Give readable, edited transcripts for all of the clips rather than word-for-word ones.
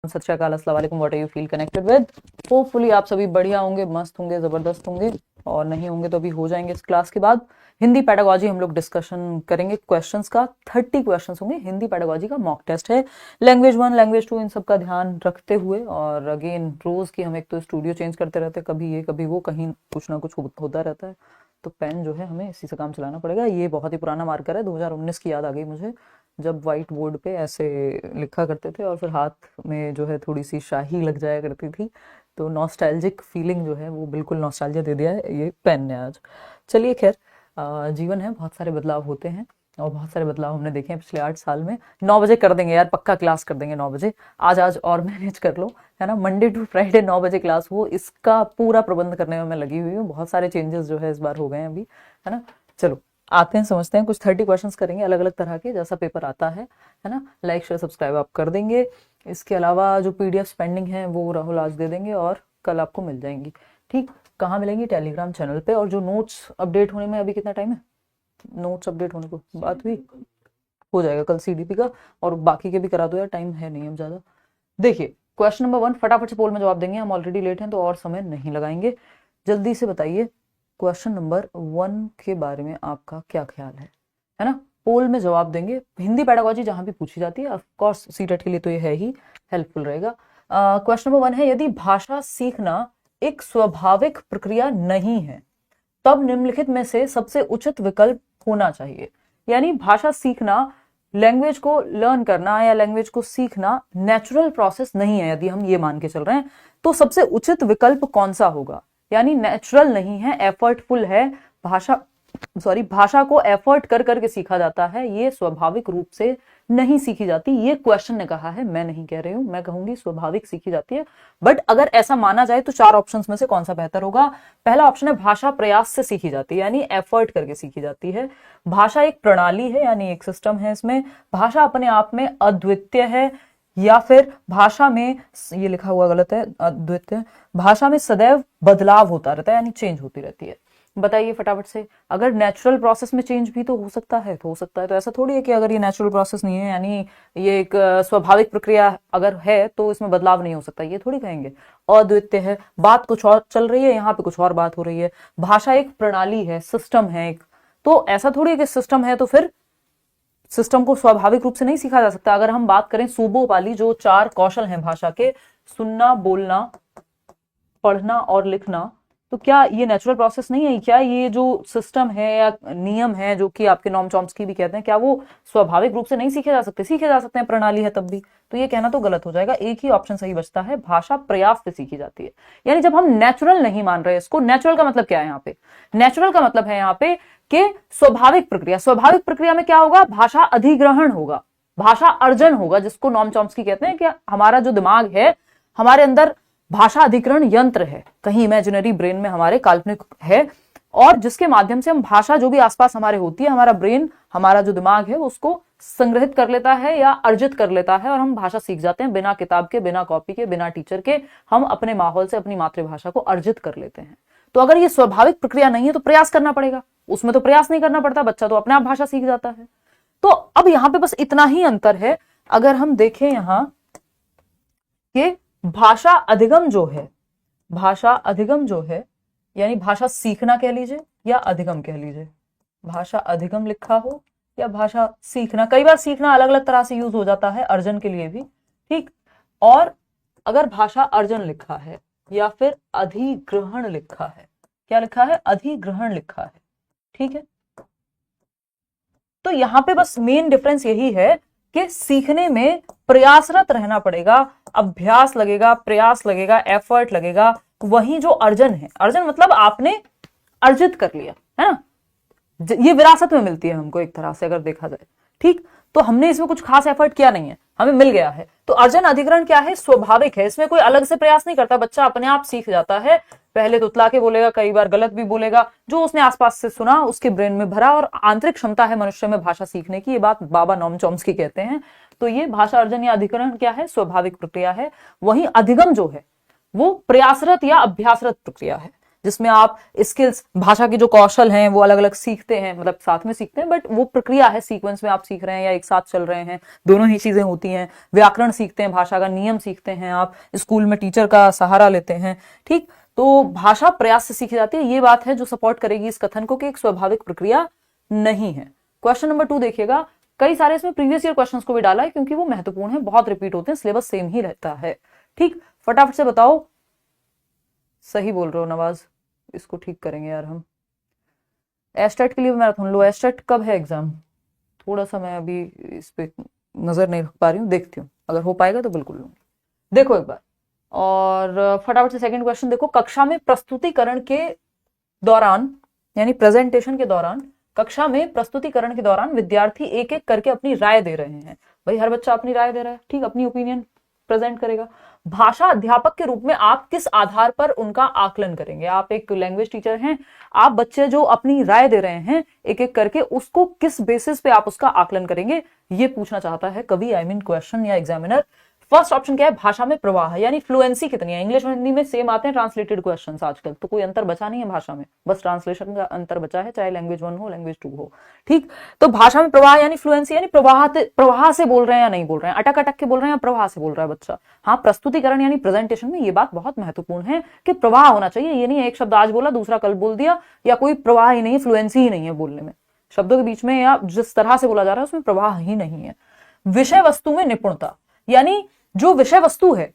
सत श्री अकाल, अस्सलाम वालेकुम। What are you feel connected with. Hopefully आप सभी बढ़िया होंगे, मस्त होंगे, जबरदस्त होंगे, और नहीं होंगे तो भी हो जाएंगे। इस क्लास के बाद हिंदी पेडागोजी हम लोग डिस्कशन करेंगे क्वेश्चंस का। 30 क्वेश्चंस होंगे। हिंदी पेडागोजी का मॉक टेस्ट है। लैंग्वेज 1, लैंग्वेज 2 इन सब का ध्यान रखते हुए, और अगेन रोज की हम एक तो स्टूडियो चेंज करते रहते हैं, कभी ये कभी वो, कहीं कुछ ना कुछ होता रहता है, तो पेन जो है हमें इसी से काम चलाना पड़ेगा। ये बहुत ही पुराना मार्कर है, 2019 की याद आ गई मुझे, जब व्हाइट बोर्ड पे ऐसे लिखा करते थे और फिर हाथ में जो है थोड़ी सी शाही लग जाया करती थी, तो नॉस्टैल्जिक फीलिंग जो है वो बिल्कुल नॉस्टैल्जिया दे दिया है ये पेन ने आज। चलिए खैर, जीवन है, बहुत सारे बदलाव होते हैं और बहुत सारे बदलाव हमने देखे हैं पिछले 8 साल में। 9 बजे कर देंगे यार, पक्का क्लास कर देंगे 9 बजे। आज और मैनेज कर लो, है ना। मंडे टू फ्राइडे 9 बजे क्लास हो, इसका पूरा प्रबंध करने में मैं लगी हुई हूँ। बहुत सारे चेंजेस जो है इस बार हो गए हैं अभी, है ना। चलो आते हैं, समझते हैं। कुछ 30 क्वेश्चंस करेंगे अलग अलग तरह के, जैसा पेपर आता है ना। लाइक शेयर सब्सक्राइब आप कर देंगे। इसके अलावा जो पीडीएफ पेंडिंग है वो राहुल आज दे देंगे और कल आपको मिल जाएंगी। ठीक, कहाँ मिलेंगी? टेलीग्राम चैनल पे। और जो नोट्स अपडेट होने में अभी कितना टाइम है? नोट्स अपडेट होने को बात हुई, हो जाएगा कल सीडीपी का, और बाकी के भी करा दो यार, टाइम है नहीं अब ज्यादा। देखिए क्वेश्चन नंबर 1 फटाफट से पोल में जवाब देंगे, हम ऑलरेडी लेट हैं तो और समय नहीं लगाएंगे। जल्दी से बताइए क्वेश्चन नंबर 1 के बारे में आपका क्या ख्याल है ना। पोल में जवाब देंगे। हिंदी पेडागोजी जहां भी पूछी जाती है, ऑफ कोर्स सीटेट के लिए तो ये है ही, हेल्पफुल रहेगा। क्वेश्चन नंबर 1 है, यदि भाषा सीखना एक स्वाभाविक प्रक्रिया नहीं है तब निम्नलिखित में से सबसे उचित विकल्प होना चाहिए। यानी भाषा सीखना, लैंग्वेज को लर्न करना या लैंग्वेज को सीखना नेचुरल प्रोसेस नहीं है, यदि हम ये मान के चल रहे हैं, तो सबसे उचित विकल्प कौन सा होगा? यानी नेचुरल नहीं है, एफर्टफुल है। भाषा को एफर्ट कर करके सीखा जाता है, ये स्वाभाविक रूप से नहीं सीखी जाती। ये क्वेश्चन ने कहा है, मैं नहीं कह रही हूं। मैं कहूंगी स्वाभाविक सीखी जाती है। बट अगर ऐसा माना जाए तो 4 ऑप्शंस में से कौन सा बेहतर होगा? पहला ऑप्शन है भाषा प्रयास से सीखी जाती है, यानी एफर्ट करके सीखी जाती है। भाषा एक प्रणाली है, यानी एक सिस्टम है इसमें। भाषा अपने आप में अद्वितीय है। या फिर भाषा में, ये लिखा हुआ गलत है, अद्वितीय। भाषा में सदैव बदलाव होता रहता है, यानी चेंज होती रहती है। बताइए फटाफट से। अगर नेचुरल प्रोसेस में चेंज भी तो हो सकता है, तो ऐसा थोड़ी है कि अगर ये नेचुरल प्रोसेस नहीं है, यानी ये एक स्वाभाविक प्रक्रिया अगर है तो इसमें बदलाव नहीं हो सकता, ये थोड़ी कहेंगे। अद्वितीय है, बात कुछ और चल रही है, यहाँ पे कुछ और बात हो रही है। भाषा एक प्रणाली है, सिस्टम है एक, तो ऐसा थोड़ी है कि सिस्टम है तो फिर सिस्टम को स्वाभाविक रूप से नहीं सीखा जा सकता। अगर हम बात करें सूबों वाली जो 4 कौशल हैं भाषा के, सुनना, बोलना, पढ़ना और लिखना, तो क्या ये नेचुरल प्रोसेस नहीं है? क्या ये जो सिस्टम है या नियम है, जो कि आपके नॉम चॉम्स्की भी कहते हैं, क्या वो स्वाभाविक रूप से नहीं सीखे जा सकते? सीखे जा सकते हैं, प्रणाली है तब भी। तो ये कहना तो गलत हो जाएगा। एक ही ऑप्शन सही बचता है, भाषा प्रयास से सीखी जाती है। यानी जब हम नेचुरल नहीं मान रहे इसको, नेचुरल का मतलब क्या है यहाँ पे? नेचुरल का मतलब है यहाँ पे कि स्वाभाविक प्रक्रिया। स्वाभाविक प्रक्रिया में क्या होगा? भाषा अधिग्रहण होगा, भाषा अर्जन होगा, जिसको नॉम चॉम्स्की कहते हैं कि हमारा जो दिमाग है, हमारे अंदर भाषा अधिग्रहण यंत्र है, कहीं इमेजिनरी ब्रेन में हमारे काल्पनिक है, और जिसके माध्यम से हम भाषा जो भी आसपास हमारे होती है, हमारा ब्रेन, हमारा जो दिमाग है, उसको संग्रहित कर लेता है या अर्जित कर लेता है, और हम भाषा सीख जाते हैं बिना किताब के, बिना कॉपी के, बिना टीचर के। हम अपने माहौल से अपनी मातृभाषा को अर्जित कर लेते हैं। तो अगर ये स्वाभाविक प्रक्रिया नहीं है तो प्रयास करना पड़ेगा। उसमें तो प्रयास नहीं करना पड़ता, बच्चा तो अपने आप भाषा सीख जाता है। तो अब यहां पे बस इतना ही अंतर है। अगर हम देखें यहां कि भाषा अधिगम जो है, भाषा अधिगम जो है, यानी भाषा सीखना कह लीजिए या अधिगम कह लीजिए, भाषा अधिगम लिखा हो या भाषा सीखना, कई बार सीखना अलग अलग तरह से यूज हो जाता है, अर्जन के लिए भी, ठीक। और अगर भाषा अर्जन लिखा है या फिर अधिग्रहण लिखा है, क्या लिखा है? अधिग्रहण लिखा है, ठीक है। तो यहां पे बस मेन डिफरेंस यही है कि सीखने में प्रयासरत रहना पड़ेगा, अभ्यास लगेगा, प्रयास लगेगा, एफर्ट लगेगा। वहीं जो अर्जन है, अर्जन मतलब आपने अर्जित कर लिया, है ना, ये विरासत में मिलती है हमको एक तरह से अगर देखा जाए, ठीक। तो हमने इसमें कुछ खास एफर्ट किया नहीं है, हमें मिल गया है। तो अर्जन अधिग्रहण क्या है? स्वाभाविक है, इसमें कोई अलग से प्रयास नहीं करता, बच्चा अपने आप सीख जाता है। पहले तुतला के बोलेगा, कई बार गलत भी बोलेगा, जो उसने आसपास से सुना उसके ब्रेन में भरा, और आंतरिक क्षमता है मनुष्य में भाषा सीखने की। ये बात बाबा नॉम चॉम्स्की कहते हैं। तो ये भाषा अर्जन या अधिग्रहण क्या है? स्वाभाविक प्रक्रिया है। वहीं अधिगम जो है वो प्रयासरत या अभ्यासरत प्रक्रिया है। जिसमें आप स्किल्स, भाषा के जो कौशल हैं वो अलग अलग सीखते हैं, मतलब साथ में सीखते हैं बट वो प्रक्रिया है, सीक्वेंस में आप सीख रहे हैं या एक साथ चल रहे हैं, दोनों ही चीजें होती हैं। व्याकरण सीखते हैं, भाषा का नियम सीखते हैं, आप स्कूल में टीचर का सहारा लेते हैं, ठीक। तो भाषा प्रयास से सीखी जाती है, ये बात है जो सपोर्ट करेगी इस कथन को कि एक स्वाभाविक प्रक्रिया नहीं है। क्वेश्चन नंबर 2 देखिएगा, कई सारे इसमें प्रीवियस ईयर क्वेश्चंस को भी डाला है क्योंकि वो महत्वपूर्ण है, बहुत रिपीट होते हैं, सिलेबस सेम ही रहता है, ठीक। फटाफट से बताओ, सही बोल रहे हो नवाज, इसको ठीक करेंगे यार हम। एस्टेट के लिए मैराथन लो, एस्टेट कब है एग्जाम? थोड़ा सा मैं अभी इस पे नजर नहीं रख पा रही हूँ, देखती हूँ, अगर हो पाएगा तो बिल्कुल लूंगी। देखो एक बार, और फटाफट से सेकंड क्वेश्चन देखो, कक्षा में प्रस्तुतिकरण के दौरान यानी प्रेजेंटेशन के दौरान, कक्षा में प्रस्तुतिकरण के दौरान विद्यार्थी एक एक करके अपनी राय दे रहे हैं। भाई हर बच्चा अपनी राय दे रहा है, ठीक, अपनी ओपिनियन प्रेजेंट करेगा। भाषा अध्यापक के रूप में आप किस आधार पर उनका आकलन करेंगे? आप एक लैंग्वेज टीचर हैं, आप बच्चे जो अपनी राय दे रहे हैं एक एक करके, उसको किस बेसिस पे आप उसका आकलन करेंगे, ये पूछना चाहता है कवि, आई मीन क्वेश्चन या एग्जामिनर। फर्स्ट ऑप्शन क्या है? भाषा में प्रवाह, यानी फ्लुएंसी कितनी है। इंग्लिश और हिंदी में सेम आते हैं ट्रांसलेटेड क्वेश्चंस आजकल, तो कोई अंतर बचा नहीं है भाषा में, बस ट्रांसलेशन का अंतर बचा है, चाहे लैंग्वेज 1 हो लैंग्वेज 2 हो, ठीक। तो भाषा में प्रवाह यानी फ्लुएंसी, यानी प्रवाह से बोल रहे हैं या नहीं बोल रहे हैं, अटक अटक के बोल रहे हैं या प्रवाह से बोल रहा है बच्चा। हाँ, प्रस्तुतिकरण यानी प्रेजेंटेशन में ये बात बहुत महत्वपूर्ण है कि प्रवाह होना चाहिए, ये नहीं है एक शब्द आज बोला दूसरा कल बोल दिया, या कोई प्रवाह ही नहीं है, फ्लुएंसी ही नहीं है बोलने में, शब्दों के बीच में या जिस तरह से बोला जा रहा है उसमें प्रवाह ही नहीं है। विषय वस्तु में निपुणता, यानी जो विषय वस्तु है,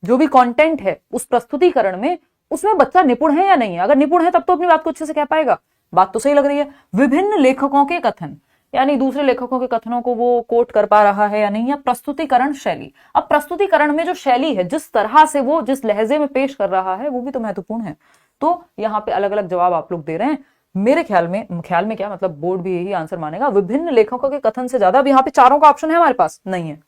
जो भी कंटेंट है उस प्रस्तुतिकरण में, उसमें बच्चा निपुण है या नहीं है। अगर निपुण है तब तो अपनी बात को अच्छे से कह पाएगा, बात तो सही लग रही है। विभिन्न लेखकों के कथन, यानी दूसरे लेखकों के कथनों को वो कोट कर पा रहा है या नहीं। या प्रस्तुतिकरण शैली, अब प्रस्तुतिकरण में जो शैली है, जिस तरह से वो जिस लहजे में पेश कर रहा है, वो भी तो महत्वपूर्ण है। तो यहाँ पे अलग अलग जवाब आप लोग दे रहे हैं। मेरे ख्याल में क्या मतलब, बोर्ड भी यही आंसर मानेगा, विभिन्न लेखकों के कथन से ज्यादा। अब यहाँ पे चारों का ऑप्शन है हमारे पास, नहीं है,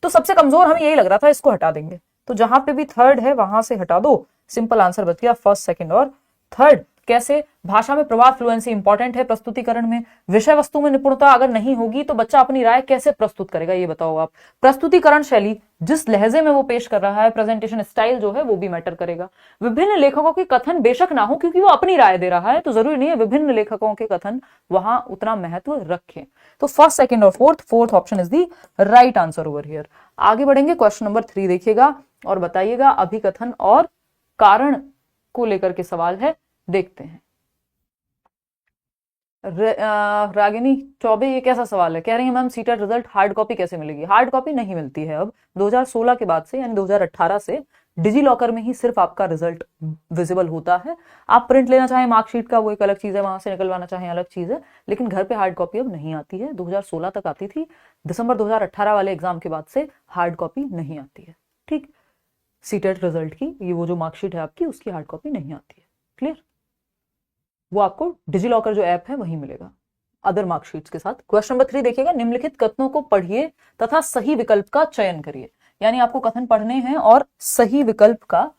तो सबसे कमजोर हमें यही लग रहा था, इसको हटा देंगे। तो जहां पे भी थर्ड है वहां से हटा दो, सिंपल आंसर बच गया फर्स्ट, सेकंड और थर्ड। कैसे? भाषा में प्रवाह, फ्लुएंसी इंपॉर्टेंट है प्रस्तुतिकरण में। विषय वस्तु में निपुणता अगर नहीं होगी तो बच्चा अपनी राय कैसे प्रस्तुत करेगा, ये बताओ आप। प्रस्तुतिकरण शैली, जिस लहजे में वो पेश कर रहा है, प्रेजेंटेशन स्टाइल जो है वो भी मैटर करेगा। विभिन्न लेखकों के कथन बेशक ना हो क्योंकि वो अपनी राय दे रहा है, तो जरूरी नहीं है विभिन्न लेखकों के कथन वहां उतना महत्व रखें। तो फर्स्ट, सेकंड और fourth option is the right answer over here. आगे बढ़ेंगे, क्वेश्चन नंबर 3 देखिएगा और बताइएगा। अभिकथन और कारण को लेकर के सवाल है, देखते हैं। रागिनी चौबे, ये कैसा सवाल है? कह रही है ma'am CTET result hard copy कैसे मिलेगी? हार्ड कॉपी नहीं मिलती है अब, 2016 के बाद से यानी 2018 से डिजी लॉकर में ही सिर्फ आपका रिजल्ट विजिबल होता है। आप प्रिंट लेना चाहें मार्कशीट का वो एक अलग चीज है, वहां से निकलवाना चाहें अलग चीज है, लेकिन घर पे हार्ड कॉपी अब नहीं आती है। 2016 तक आती थी, दिसंबर 2018 वाले एग्जाम के बाद से हार्ड कॉपी नहीं आती है, ठीक। सीटेट रिजल्ट की ये वो जो मार्कशीट है आपकी, उसकी हार्ड कॉपी नहीं आती है, क्लियर। वो आपको डिजी लॉकर जो ऐप है वहीं मिलेगा अदर मार्कशीट्स के साथ। क्वेश्चन नंबर 3 देखिएगा, निम्नलिखित कथनों को पढ़िए तथा सही विकल्प का चयन करिए। यानी आपको कथन पढ़ने हैं और सही विकल्प का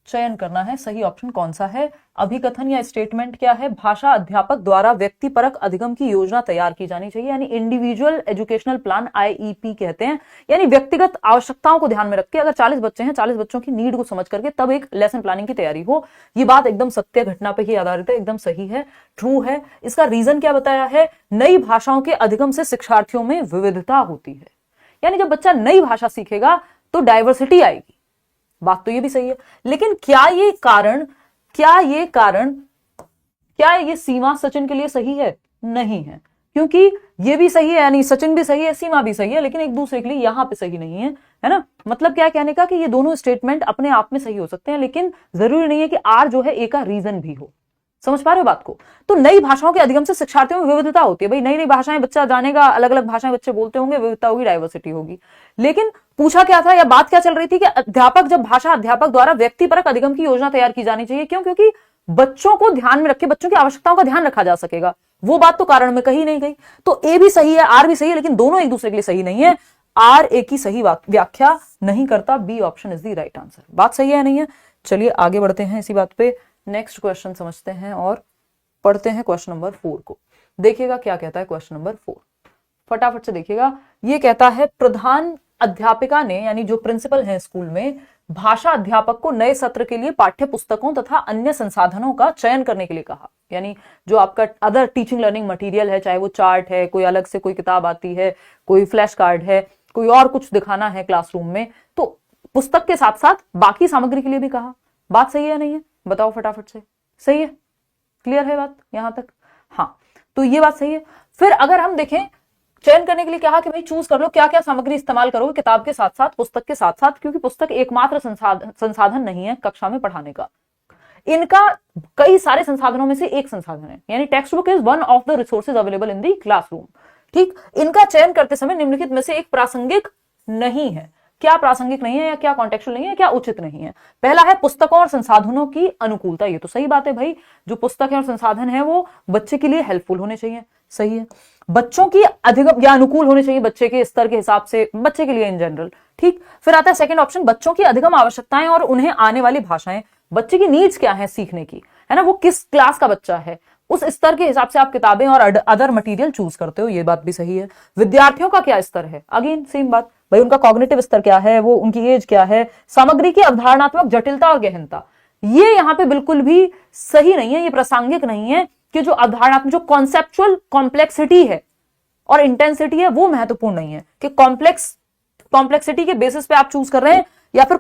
चयन करना है। सही ऑप्शन कौन सा है? अभिकथन या स्टेटमेंट क्या है? भाषा अध्यापक द्वारा व्यक्तिपरक अधिगम की योजना तैयार की जानी चाहिए, यानी इंडिविजुअल एजुकेशनल प्लान, आईईपी कहते हैं। यानी व्यक्तिगत आवश्यकताओं को ध्यान में रख के, अगर 40 बच्चे हैं, 40 बच्चों की नीड को समझ करके तब एक लेसन प्लानिंग की तैयारी हो। ये बात एकदम सत्य घटना पे ही आधारित है, एकदम सही है, ट्रू है। इसका रीजन क्या बताया है? नई भाषाओं के अधिगम से शिक्षार्थियों में विविधता होती है। यानी जब बच्चा नई भाषा सीखेगा तो डाइवर्सिटी आएगी, बात तो ये भी सही है। लेकिन क्या ये सीमा सचिन के लिए सही है? नहीं है, क्योंकि ये भी सही है, यानी सचिन भी सही है, सीमा भी सही है, लेकिन एक दूसरे के लिए यहां पे सही नहीं है ना। मतलब क्या कहने का कि ये दोनों स्टेटमेंट अपने आप में सही हो सकते हैं, लेकिन जरूरी नहीं है कि आर जो है ए का रीजन भी हो। समझ पा रहे हो बात को? तो नई भाषाओं के अधिगम से शिक्षार्थियों में विविधता होती है। भाई नई नई भाषाएं बच्चा जानेगा, अलग अलग भाषाएं बच्चे बोलते होंगे, विविधता होगी, डाइवर्सिटी होगी। लेकिन पूछा क्या था या बात क्या चल रही थी कि अध्यापक, जब भाषा अध्यापक द्वारा व्यक्तिपरक अधिगम की योजना तैयार की जानी चाहिए। क्यों? क्योंकि बच्चों को ध्यान में रखे, बच्चों की आवश्यकताओं का ध्यान रखा जा सकेगा। वो बात तो कारण में कही नहीं गई। तो ए भी सही है, आर भी सही है, लेकिन दोनों एक दूसरे के लिए सही नहीं है। आर ए की सही व्याख्या नहीं करता। B option is the right answer. बात सही है नहीं है? चलिए आगे बढ़ते हैं इसी बात पे। नेक्स्ट क्वेश्चन समझते हैं और पढ़ते हैं क्वेश्चन नंबर 4 को। देखिएगा क्या कहता है क्वेश्चन नंबर 4, फटाफट से देखिएगा। ये कहता है प्रधान अध्यापिका ने यानी जो प्रिंसिपल है स्कूल में भाषा अध्यापक को नए सत्र के लिए पाठ्य पुस्तकों तथा अन्य संसाधनों का चयन करने के लिए कहा। यानी जो आपका अदर टीचिंग लर्निंग मटेरियल है, चाहे वो चार्ट है, कोई अलग से कोई किताब आती है, कोई फ्लैश कार्ड है, कोई और कुछ दिखाना है क्लासरूम में, तो पुस्तक के साथ साथ बाकी सामग्री के लिए भी कहा। बात सही है या नहीं है, बताओ फटाफट से। सही है, क्लियर है बात यहां तक? हाँ, तो ये बात सही है। फिर अगर हम देखें, चयन करने के लिए कहा कि भाई चूज कर लो क्या क्या सामग्री इस्तेमाल करोगे किताब के साथ साथ, पुस्तक के साथ साथ, क्योंकि पुस्तक एकमात्र संसाधन नहीं है कक्षा में पढ़ाने का, इनका कई सारे संसाधनों में से एक संसाधन है। यानी text book is one of the resources available in the classroom. ठीक, इनका चयन करते समय निम्नलिखित में से एक प्रासंगिक नहीं है। क्या प्रासंगिक नहीं है, या क्या कॉन्टेक्चुअल नहीं है, क्या उचित नहीं है? पहला है पुस्तकों और संसाधनों की अनुकूलता। ये तो सही बात है भाई, जो पुस्तक है और संसाधन है वो बच्चे के लिए हेल्पफुल होने चाहिए। सही है। बच्चों की अधिगम या अनुकूल होने चाहिए बच्चे के स्तर के हिसाब से, बच्चे के लिए इन जनरल। ठीक, फिर आता है सेकंड ऑप्शन, बच्चों की अधिगम आवश्यकताएं और उन्हें आने वाली भाषाएं। बच्चे की नीड्स क्या है सीखने की, है ना, वो किस क्लास का बच्चा है, उस स्तर के हिसाब से आप किताबें और अदर मटेरियल चूज करते हो। ये बात भी सही है। विद्यार्थियों का क्या स्तर है, अगेन सेम बात भाई, उनका कॉग्निटिव स्तर क्या है, वो उनकी एज क्या है, सामग्री की अवधारणात्मक जटिलता और गहनता, ये यहां पे बिल्कुल भी सही नहीं है, ये प्रासंगिक नहीं है कि जो अवधारणात्मक, जो कॉन्सेप्चुअल कॉम्प्लेक्सिटी है और इंटेंसिटी है वो महत्वपूर्ण नहीं है कि कॉम्प्लेक्सिटी के बेसिस पे आप चूज कर रहे हैं या फिर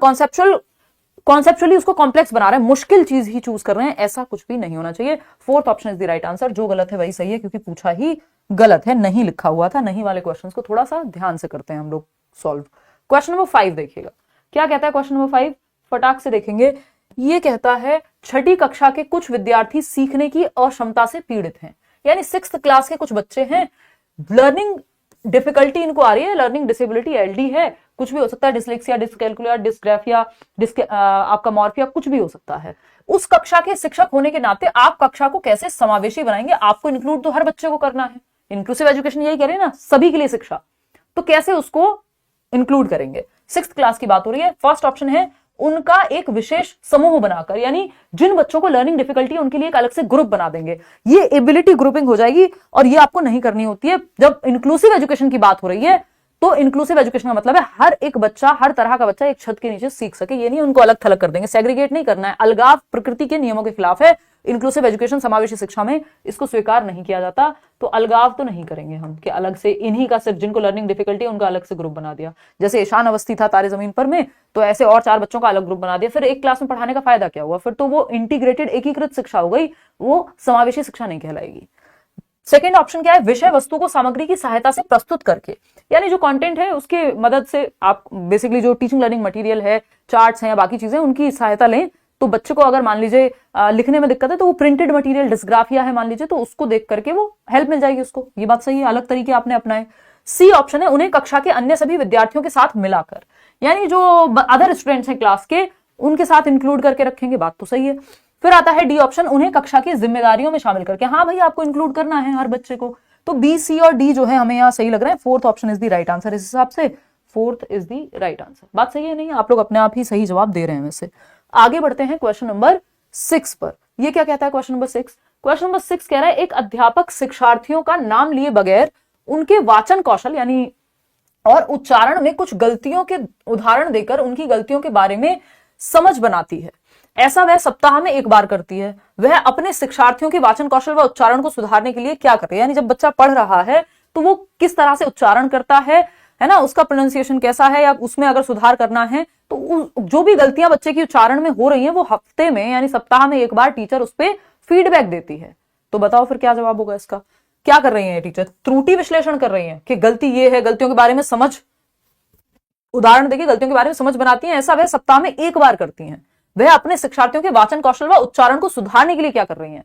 कॉन्सेप्चुअली उसको कॉम्प्लेक्स बना रहे हैं, मुश्किल चीज ही चूज कर रहे हैं, ऐसा कुछ भी नहीं होना चाहिए। Fourth option is the right answer. जो गलत है वही सही है, क्योंकि पूछा ही गलत है, नहीं लिखा हुआ था। नहीं वाले क्वेश्चन को थोड़ा सा ध्यान से करते हैं हम लोग सॉल्व। क्वेश्चन नंबर 5 देखिएगा, क्या कहता है क्वेश्चन नंबर 5, फटाक से देखेंगे। ये कहता है छठी कक्षा के कुछ विद्यार्थी सीखने की अक्षमता से पीड़ित हैं। यानी 6th क्लास के कुछ बच्चे हैं, लर्निंग डिफिकल्टी इनको आ रही है, लर्निंग डिसेबिलिटी एलडी है, कुछ भी हो सकता है, डिसलेक्सिया, डिसकैलकुलिया, डिसग्राफिया, आपका मॉर्फिया, कुछ भी हो सकता है। उस कक्षा के शिक्षक होने के नाते आप कक्षा को कैसे समावेशी बनाएंगे? आपको इंक्लूड तो हर बच्चे को करना है, इंक्लूसिव एजुकेशन यही कह रहे हैं ना, सभी के लिए शिक्षा, तो कैसे उसको इंक्लूड करेंगे? 6th क्लास की बात हो रही है। फर्स्ट ऑप्शन है उनका एक विशेष समूह बनाकर, यानी जिन बच्चों को लर्निंग डिफिकल्टी है उनके लिए एक अलग से ग्रुप बना देंगे, ये एबिलिटी ग्रुपिंग हो जाएगी, और ये आपको नहीं करनी होती है। जब इंक्लूसिव एजुकेशन की बात हो रही है तो इंक्लूसिव एजुकेशन का मतलब है हर एक बच्चा, हर तरह का बच्चा एक छत के नीचे सीख सके, ये नहीं उनको अलग थलग कर देंगे, सेग्रीगेट नहीं करना है। अलगाव प्रकृति के नियमों के खिलाफ है। इंक्लूसिव एजुकेशन, समावेशी शिक्षा में इसको स्वीकार नहीं किया जाता, तो अलगाव तो नहीं करेंगे हम कि अलग से इन्हीं का सिर्फ जिनको लर्निंग डिफिकल्टी है उनका अलग से ग्रुप बना दिया। जैसे ईशान अवस्थी था तारे जमीन पर में, तो ऐसे और 4 बच्चों का अलग ग्रुप बना दिया, फिर एक क्लास में पढ़ाने का फायदा क्या हुआ? फिर तो वो इंटीग्रेटेड एकीकृत शिक्षा हो गई, वो समावेशी शिक्षा नहीं कहलाएगी। सेकेंड ऑप्शन क्या है, विषय वस्तु को सामग्री की सहायता से प्रस्तुत करके, यानी जो कंटेंट है उसके मदद से आप बेसिकली जो टीचिंग लर्निंग मटेरियल है, चार्ट्स हैं या बाकी चीजें, उनकी सहायता लें। तो बच्चे को अगर मान लीजिए लिखने में दिक्कत है तो वो प्रिंटेड मटेरियल, डिस्ग्राफिया है मान लीजिए, तो उसको देख करके वो हेल्प मिल जाएगी उसको। ये बात सही है, अलग तरीके आपने अपनाए। सी ऑप्शन है उन्हें कक्षा के अन्य सभी विद्यार्थियों के साथ मिलाकर, यानी जो अदर स्टूडेंट्स हैं क्लास के उनके साथ इंक्लूड करके रखेंगे, बात तो सही है। फिर आता है डी ऑप्शन, उन्हें कक्षा की जिम्मेदारियों में शामिल करके। हाँ भाई, आपको इंक्लूड करना है हर बच्चे को, तो बी, सी और डी जो है हमें यहाँ सही लग रहा है। Fourth option is the right answer. इस हिसाब से fourth is the right answer. बात सही है नहीं? आप लोग अपने आप ही सही जवाब दे रहे हैं वैसे। आगे बढ़ते हैं क्वेश्चन नंबर 6 पर। ये क्या कहता है क्वेश्चन नंबर 6? क्वेश्चन नंबर 6 कह रहा है एक अध्यापक शिक्षार्थियों का नाम लिए बगैर उनके वाचन कौशल यानी और उच्चारण में कुछ गलतियों के उदाहरण देकर उनकी गलतियों के बारे में समझ बनाती है। ऐसा वह सप्ताह में एक बार करती है। वह अपने शिक्षार्थियों के वाचन कौशल व उच्चारण को सुधारने के लिए क्या करे? यानी जब बच्चा पढ़ रहा है तो वो किस तरह से उच्चारण करता है ना, उसका प्रोनाउंसिएशन कैसा है, या उसमें अगर सुधार करना है तो जो भी गलतियां बच्चे की उच्चारण में हो रही हैं वो हफ्ते में यानी सप्ताह में एक बार टीचर उस पर फीडबैक देती है। तो बताओ फिर क्या जवाब होगा इसका? क्या कर रही है टीचर? त्रुटि विश्लेषण कर रही है कि गलती ये है, गलतियों के बारे में समझ, उदाहरण देखिए, गलतियों के बारे में समझ बनाती है। ऐसा वह सप्ताह में एक बार करती हैं। वह अपने शिक्षार्थियों के वाचन कौशल व उच्चारण को सुधारने के लिए क्या कर रही हैं?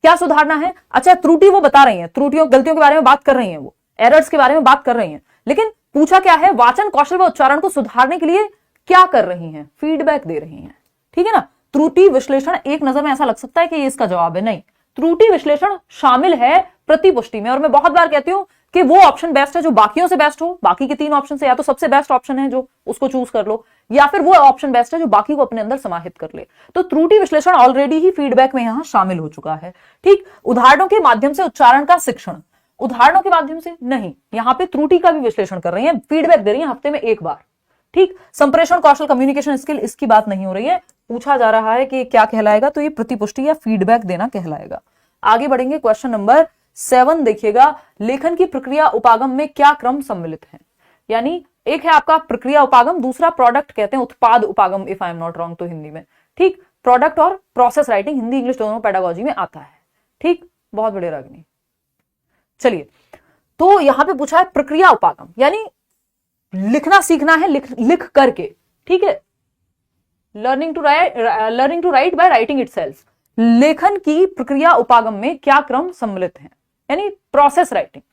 क्या सुधारना है? अच्छा, त्रुटि वो बता रही हैं, त्रुटियों गलतियों के बारे में बात कर रही हैं, वो एरर्स के बारे में बात कर रही हैं, लेकिन पूछा क्या है? वाचन कौशल व उच्चारण को सुधारने के लिए क्या कर रही हैं? फीडबैक दे रही हैं। ठीक है ना? त्रुटि विश्लेषण एक नजर में ऐसा लग सकता है कि ये इसका जवाब है, नहीं। त्रुटि विश्लेषण शामिल है प्रतिपुष्टि में, और मैं बहुत बार कहती हूं कि वो ऑप्शन बेस्ट है जो बाकियों से बेस्ट हो। बाकी के 3 ऑप्शन से या तो सबसे बेस्ट ऑप्शन है जो उसको चूज कर लो, या फिर वो ऑप्शन बेस्ट है जो बाकी को अपने अंदर समाहित कर ले। तो त्रुटि विश्लेषण ऑलरेडी ही फीडबैक में यहां शामिल हो चुका है। ठीक, उदाहरणों के माध्यम से उच्चारण का शिक्षण, उदाहरणों के माध्यम से नहीं, यहां पे त्रुटि का भी विश्लेषण कर रही है, फीडबैक दे रही है हफ्ते में एक बार। ठीक, संप्रेषण कौशल, कम्युनिकेशन स्किल, इसकी बात नहीं हो रही है। पूछा जा रहा है कि क्या कहलाएगा, तो ये प्रतिपुष्टि या फीडबैक देना कहलाएगा। आगे बढ़ेंगे, क्वेश्चन नंबर 7 देखिएगा, लेखन की प्रक्रिया उपागम में क्या क्रम सम्मिलित है। यानी एक है आपका प्रक्रिया उपागम, दूसरा प्रोडक्ट कहते हैं उत्पाद उपागम, if I am not wrong तो हिंदी में। ठीक, प्रोडक्ट और प्रोसेस राइटिंग हिंदी इंग्लिश दोनों पेडागोजी में आता है। ठीक, बहुत बढ़िया रागिनी। चलिए, तो यहां पे पूछा है प्रक्रिया उपागम, यानी लिखना सीखना है लिख करके। ठीक है, learning to write by writing itself. लेखन की प्रक्रिया उपागम में क्या क्रम सम्मिलित है, यानी प्रोसेस राइटिंग।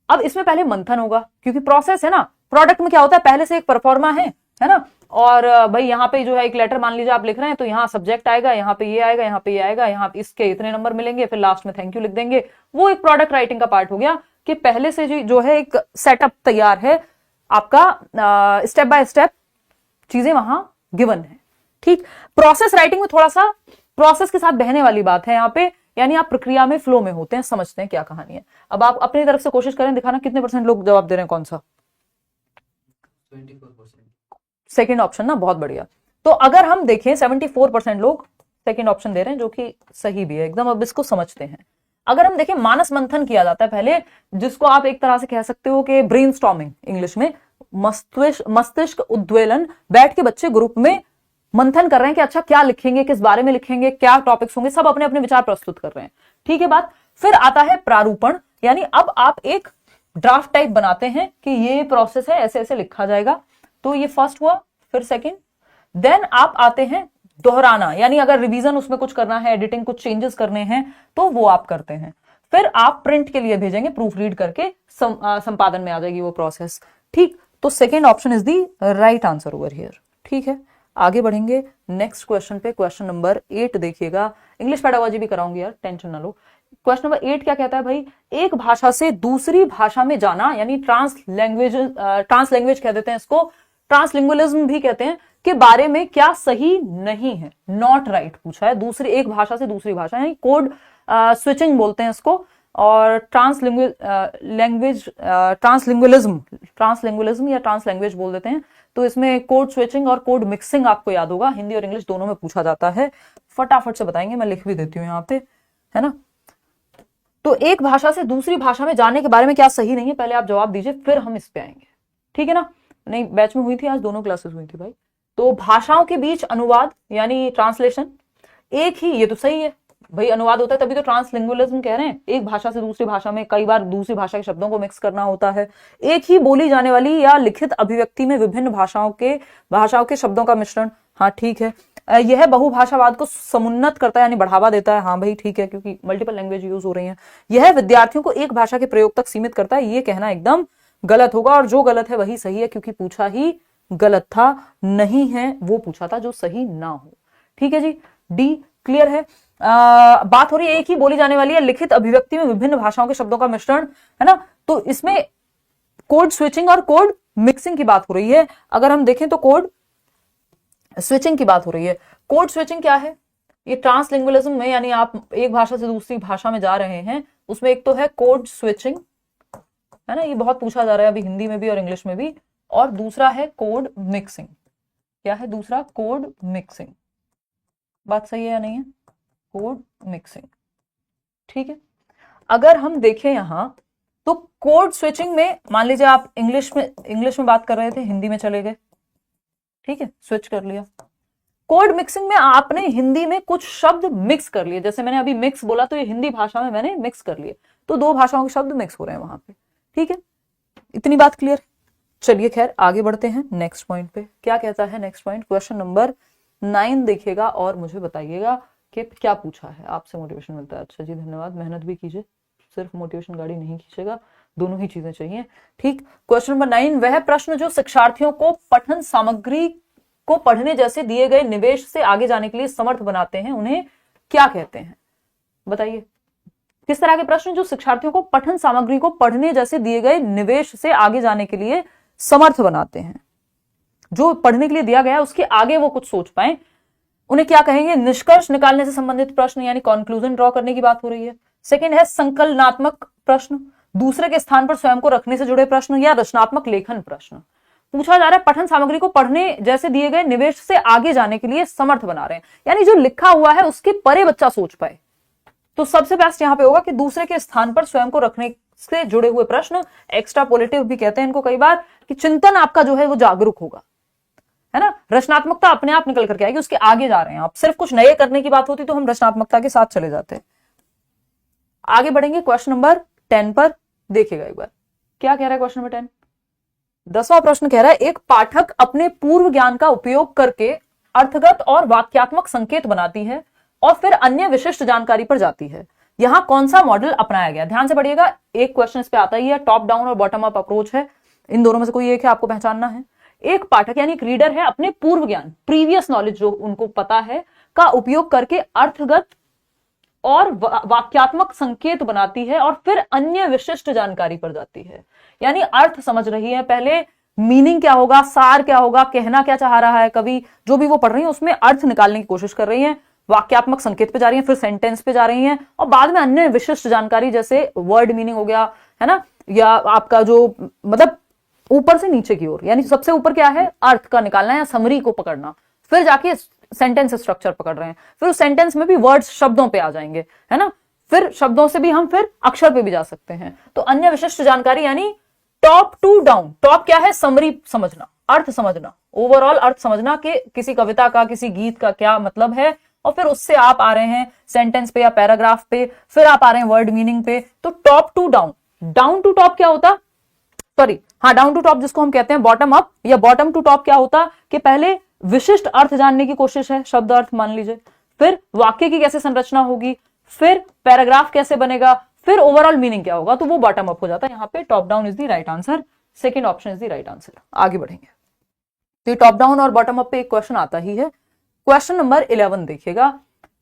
अब इसमें पहले मंथन होगा, क्योंकि प्रोसेस है ना। प्रोडक्ट में क्या होता है, पहले से एक परफॉर्मा है ना, और भाई यहाँ पे जो है एक लेटर मान लीजिए आप लिख रहे हैं, तो यहाँ सब्जेक्ट आएगा, यहाँ पे ये आएगा, यहाँ पे ये आएगा, यहाँ इसके इतने नंबर मिलेंगे, फिर लास्ट में थैंक यू लिख देंगे। वो एक प्रोडक्ट राइटिंग का पार्ट हो गया कि पहले से जो है एक सेटअप तैयार है आपका, स्टेप बाय स्टेप चीजें वहां गिवन है। ठीक, प्रोसेस राइटिंग में थोड़ा सा प्रोसेस के साथ बहने वाली बात है यहाँ पे, यानी आप प्रक्रिया में फ्लो में होते हैं, समझते हैं क्या कहानी है। अब आप अपनी तरफ से कोशिश करें, दिखाना कितने % लोग जवाब दे रहे हैं, कौन सा 24%। सेकेंड ऑप्शन ना, बहुत बढ़िया। तो अगर हम देखें 74% लोग सेकेंड ऑप्शन दे रहे हैं, जो कि सही भी है एकदम। अब इसको समझते हैं। अगर हम देखें, मानस मंथन किया जाता है पहले, जिसको आप एक तरह से कह सकते हो कि ब्रेनस्टॉर्मिंग इंग्लिश में, मस्तिष्क उद्वेलन। बैठ के बच्चे ग्रुप में मंथन कर रहे हैं कि अच्छा क्या लिखेंगे, किस बारे में लिखेंगे, क्या टॉपिक्स होंगे, सब अपने अपने विचार प्रस्तुत कर रहे हैं। ठीक है बात। फिर आता है प्रारूपण, यानी अब आप एक ड्राफ्ट टाइप बनाते हैं कि ये प्रोसेस है, ऐसे ऐसे लिखा जाएगा। तो ये फर्स्ट हुआ। फिर सेकंड, देन आप आते हैं दोहराना, यानी अगर रिवीजन उसमें कुछ करना है, एडिटिंग कुछ चेंजेस करने हैं, तो वो आप करते हैं। फिर आप प्रिंट के लिए भेजेंगे, प्रूफ रीड करके संपादन में आ जाएगी वो प्रोसेस। ठीक, तो second option is the right answer over here. ठीक है, आगे बढ़ेंगे नेक्स्ट क्वेश्चन पे। क्वेश्चन नंबर 8 देखिएगा, इंग्लिश पेडागोजी भी कराऊंगी यार, टेंशन ना लो। क्वेश्चन नंबर 8 क्या कहता है भाई, एक भाषा से दूसरी भाषा में जाना, यानी ट्रांस लैंग्वेज कह देते हैं इसको, ट्रांसलिंगुअलिज्म भी कहते हैं, के बारे में क्या सही नहीं है, नॉट राइट पूछा है। दूसरी एक भाषा से दूसरी भाषा, यानी कोड स्विचिंग बोलते हैं इसको, और ट्रांसलिंगुअलिज्म या ट्रांस लैंग्वेज बोल देते हैं। तो इसमें कोड स्विचिंग और कोड मिक्सिंग आपको याद होगा, हिंदी और इंग्लिश दोनों में पूछा जाता है। फटाफट से बताएंगे, मैं लिख भी देती हूँ यहाँ पे, है ना। तो एक भाषा से दूसरी भाषा में जाने के बारे में क्या सही नहीं है, पहले आप जवाब दीजिए, फिर हम इस पे आएंगे। ठीक है ना। नहीं, बैच में हुई थी आज, दोनों क्लासेस हुई थी भाई। तो भाषाओं के बीच अनुवाद यानी ट्रांसलेशन, एक ही, ये तो सही है भाई, अनुवाद होता है तभी तो ट्रांसलिंगुअलिज्म कह रहे हैं। एक भाषा से दूसरी भाषा में कई बार दूसरी भाषा के शब्दों को मिक्स करना होता है। एक ही बोली जाने वाली या लिखित अभिव्यक्ति में विभिन्न भाषाओं के शब्दों का मिश्रण, हाँ ठीक है। यह बहुभाषावाद को समुन्नत करता है, यानी बढ़ावा देता है, हाँ भाई ठीक है, क्योंकि मल्टीपल लैंग्वेज यूज हो रही है। यह विद्यार्थियों को एक भाषा के प्रयोग तक सीमित करता है, ये कहना एकदम गलत होगा, और जो गलत है वही सही है, क्योंकि पूछा ही गलत था, नहीं है वो पूछा था जो सही ना हो। ठीक है जी, डी क्लियर है। बात हो रही है एक ही बोली जाने वाली है लिखित अभिव्यक्ति में विभिन्न भाषाओं के शब्दों का मिश्रण, है ना। तो इसमें कोड स्विचिंग और कोड मिक्सिंग की बात हो रही है। अगर हम देखें तो कोड स्विचिंग की बात हो रही है। कोड स्विचिंग क्या है, ये ट्रांसलिंगुअलिज्म में, यानी आप एक भाषा से दूसरी भाषा में जा रहे हैं, उसमें एक तो है कोड स्विचिंग, है ना, ये बहुत पूछा जा रहा है अभी हिंदी में भी और इंग्लिश में भी, और दूसरा है कोड मिक्सिंग। क्या है दूसरा? Code mixing. बात सही है या नहीं है? कोड मिक्सिंग, ठीक है। अगर हम देखें यहां तो कोड स्विचिंग में मान लीजिए आप इंग्लिश में बात कर रहे थे, हिंदी में चले गए, ठीक है, स्विच कर लिया। कोड मिक्सिंग में आपने हिंदी में कुछ शब्द मिक्स कर लिए, जैसे मैंने अभी मिक्स बोला तो ये हिंदी भाषा में मैंने मिक्स कर लिए, तो दो भाषाओं के शब्द मिक्स हो रहे हैं वहां पे, ठीक है। इतनी बात क्लियर? चलिए खैर आगे बढ़ते हैं नेक्स्ट पॉइंट पे। क्या कहता है नेक्स्ट पॉइंट? क्वेश्चन नंबर 9 देखिएगा और मुझे बताइएगा कि क्या पूछा है। आपसे मोटिवेशन मिलता है, अच्छा जी धन्यवाद, मेहनत भी कीजिए, सिर्फ मोटिवेशन गाड़ी नहीं खींचेगा, दोनों ही चीजें चाहिए, ठीक। क्वेश्चन नंबर 9, वह प्रश्न जो शिक्षार्थियों को पठन सामग्री को पढ़ने जैसे दिए गए निवेश से आगे जाने के लिए समर्थ बनाते हैं, उन्हें क्या कहते हैं? बताइए, किस तरह के प्रश्न जो शिक्षार्थियों को पठन सामग्री को पढ़ने जैसे दिए गए निवेश से आगे जाने के लिए समर्थ बनाते हैं, जो पढ़ने के लिए दिया गया है उसके आगे वो कुछ सोच पाए, उन्हें क्या कहेंगे? निष्कर्ष निकालने से संबंधित प्रश्न, यानी कंक्लूजन ड्रॉ करने की बात हो रही है। सेकंड है संकलनात्मक प्रश्न, दूसरे के स्थान पर स्वयं को रखने से जुड़े प्रश्न या रचनात्मक लेखन प्रश्न। पूछा जा रहा है पठन सामग्री को पढ़ने जैसे दिए गए निवेश से आगे जाने के लिए समर्थ बना रहे हैं, यानी जो लिखा हुआ है उसके परे बच्चा सोच पाए। तो सबसे बेस्ट यहां पे होगा कि दूसरे के स्थान पर स्वयं को रखने से जुड़े हुए प्रश्न, एक्स्ट्रापोलेटिव भी कहते हैं इनको कई बार, कि चिंतन आपका जो है वो जागरूक होगा, है ना। रचनात्मकता अपने आप निकल करके आएगी, उसके आगे जा रहे हैं आप। सिर्फ कुछ नए करने की बात होती तो हम रचनात्मकता के साथ चले जाते हैं। आगे बढ़ेंगे क्वेश्चन नंबर 10 पर, देखिएगा एक बार क्या कह रहा है क्वेश्चन नंबर 10। 10वां प्रश्न कह रहा है एक पाठक अपने पूर्व ज्ञान का उपयोग करके अर्थगत और वाक्यात्मक संकेत बनाती है और फिर अन्य विशिष्ट जानकारी पर जाती है। यहां कौन सा मॉडल अपनाया गया? ध्यान से पढ़िएगा, एक क्वेश्चन इस पे आता ही है, टॉप डाउन और बॉटम अप अप्रोच है, इन दोनों में से कोई एक है, आपको पहचानना है। एक पाठक यानी एक रीडर है, अपने पूर्व ज्ञान, प्रीवियस नॉलेज जो उनको पता है, का उपयोग करके अर्थगत और वाक्यात्मक संकेत बनाती है और फिर अन्य विशिष्ट जानकारी पर जाती है। यानी अर्थ समझ रही है, पहले मीनिंग क्या होगा, सार क्या होगा, कहना क्या चाह रहा है कवि, जो भी वो पढ़ रही है उसमें अर्थ निकालने की कोशिश कर रही है, वाक्यात्मक संकेत पे जा रही है, फिर सेंटेंस पे जा रही हैं, और बाद में अन्य विशिष्ट जानकारी जैसे वर्ड मीनिंग हो गया, है ना, या आपका जो मतलब ऊपर से नीचे की ओर, यानी सबसे ऊपर क्या है, अर्थ का निकालना या समरी को पकड़ना, फिर जाके सेंटेंस स्ट्रक्चर पकड़ रहे हैं, फिर उस सेंटेंस में भी वर्ड्स शब्दों पे आ जाएंगे, है ना, फिर शब्दों से भी हम फिर अक्षर पे भी जा सकते हैं। तो अन्य विशिष्ट जानकारी यानी टॉप टू डाउन। टॉप क्या है, समरी समझना, अर्थ समझना, ओवरऑल अर्थ समझना कि किसी कविता का, किसी गीत का क्या मतलब है, और फिर उससे आप आ रहे हैं सेंटेंस पे या पैराग्राफ पे, फिर आप आ रहे हैं वर्ड मीनिंग पे। तो top to down, down to top क्या होता, सॉरी हाँ, डाउन टू टॉप जिसको हम कहते हैं बॉटम अप, या बॉटम टू टॉप क्या होता कि पहले विशिष्ट अर्थ जानने की कोशिश है, शब्द अर्थ मान लीजिए, फिर वाक्य की कैसे संरचना होगी, फिर पैराग्राफ कैसे बनेगा, फिर ओवरऑल मीनिंग क्या होगा, तो वो बॉटम अप हो जाता है। यहाँ पे top down is the right answer, second option is the right answer. आगे बढ़ेंगे, तो टॉप डाउन और बॉटम अप पे एक क्वेश्चन आता ही है। क्वेश्चन नंबर 11 देखिएगा,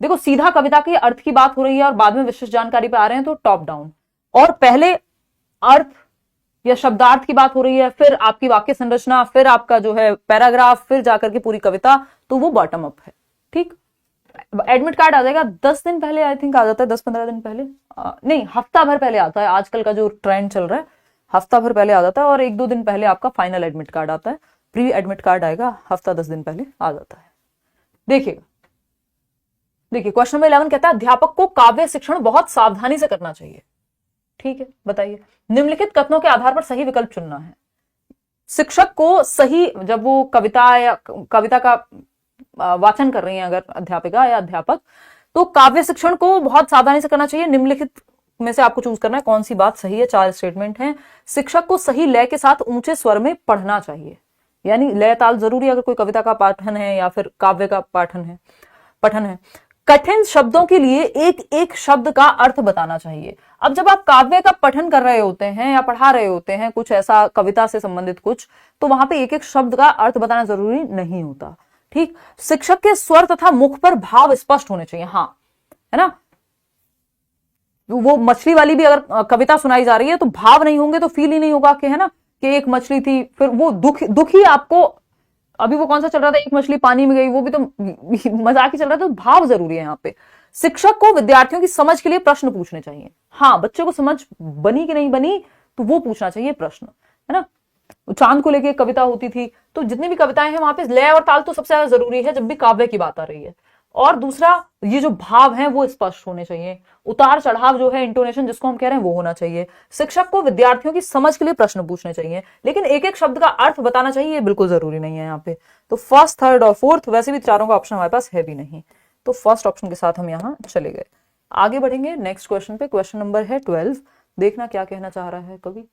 देखो सीधा कविता के अर्थ की बात हो रही है और बाद में विशिष्ट जानकारी पे आ रहे हैं, तो टॉप डाउन, और पहले अर्थ या शब्दार्थ की बात हो रही है, फिर आपकी वाक्य संरचना, फिर आपका जो है पैराग्राफ, फिर जाकर के पूरी कविता, तो वो बॉटम अप है। ठीक, एडमिट कार्ड आ जाएगा 10 दिन पहले, आई थिंक आ जाता है 10-15 दिन पहले, नहीं हफ्ता भर पहले आता है, आजकल का जो ट्रेंड चल रहा है हफ्ता भर पहले आ जाता है, और 1-2 दिन पहले आपका फाइनल एडमिट कार्ड आता है, प्री एडमिट कार्ड आएगा हफ्ता 10 दिन पहले आ जाता है। देखिएगा, देखिए क्वेश्चन नंबर 11 कहता है अध्यापक को काव्य शिक्षण बहुत सावधानी से करना चाहिए। ठीक है, बताइए, निम्नलिखित कथनों के आधार पर सही विकल्प चुनना है। शिक्षक को सही, जब वो कविता या कविता का वाचन कर रही हैं अगर अध्यापिका या अध्यापक, तो काव्य शिक्षण को बहुत सावधानी से करना चाहिए। निम्नलिखित में से आपको चूज करना है कौन सी बात सही है। 4 स्टेटमेंट हैं। शिक्षक को सही लय के साथ ऊंचे स्वर में पढ़ना चाहिए, यानी लय ताल जरूरी अगर कोई कविता का पाठन है या फिर काव्य का पठन है। कठिन शब्दों के लिए एक एक शब्द का अर्थ बताना चाहिए। अब जब आप काव्य का पठन कर रहे होते हैं या पढ़ा रहे होते हैं कुछ ऐसा कविता से संबंधित कुछ, तो वहां पे एक एक शब्द का अर्थ बताना जरूरी नहीं होता। ठीक, शिक्षक के स्वर तथा मुख पर भाव स्पष्ट होने चाहिए। हाँ, है ना, वो मछली वाली भी अगर कविता सुनाई जा रही है तो भाव नहीं होंगे तो फील ही नहीं होगा कि, है ना, कि एक मछली थी, फिर वो दुख ही आपको, अभी वो कौन सा चल रहा था, एक मछली पानी में गई, वो भी तो मजाक ही चल रहा था। तो भाव जरूरी है यहाँ पे। शिक्षक को विद्यार्थियों की समझ के लिए प्रश्न पूछने चाहिए। हाँ, बच्चे को समझ बनी कि नहीं बनी तो वो पूछना चाहिए प्रश्न, है ना। चांद को लेके एक कविता होती थी, तो जितनी भी कविताएं हैं वहां पे लय और ताल तो सबसे ज्यादा जरूरी है जब भी काव्य की बात आ रही है। और दूसरा, ये जो भाव हैं वो स्पष्ट होने चाहिए, उतार चढ़ाव जो है, इंटोनेशन जिसको हम कह रहे हैं, वो होना चाहिए। शिक्षक को विद्यार्थियों की समझ के लिए प्रश्न पूछने चाहिए, लेकिन एक एक शब्द का अर्थ बताना चाहिए, ये बिल्कुल जरूरी नहीं है यहाँ पे। तो फर्स्ट, थर्ड और फोर्थ, वैसे भी चारों का ऑप्शन हमारे पास है भी नहीं, तो फर्स्ट ऑप्शन के साथ हम यहाँ चले गए। आगे बढ़ेंगे नेक्स्ट क्वेश्चन पे। क्वेश्चन नंबर है 12, देखना क्या कहना चाह रहा है कवि।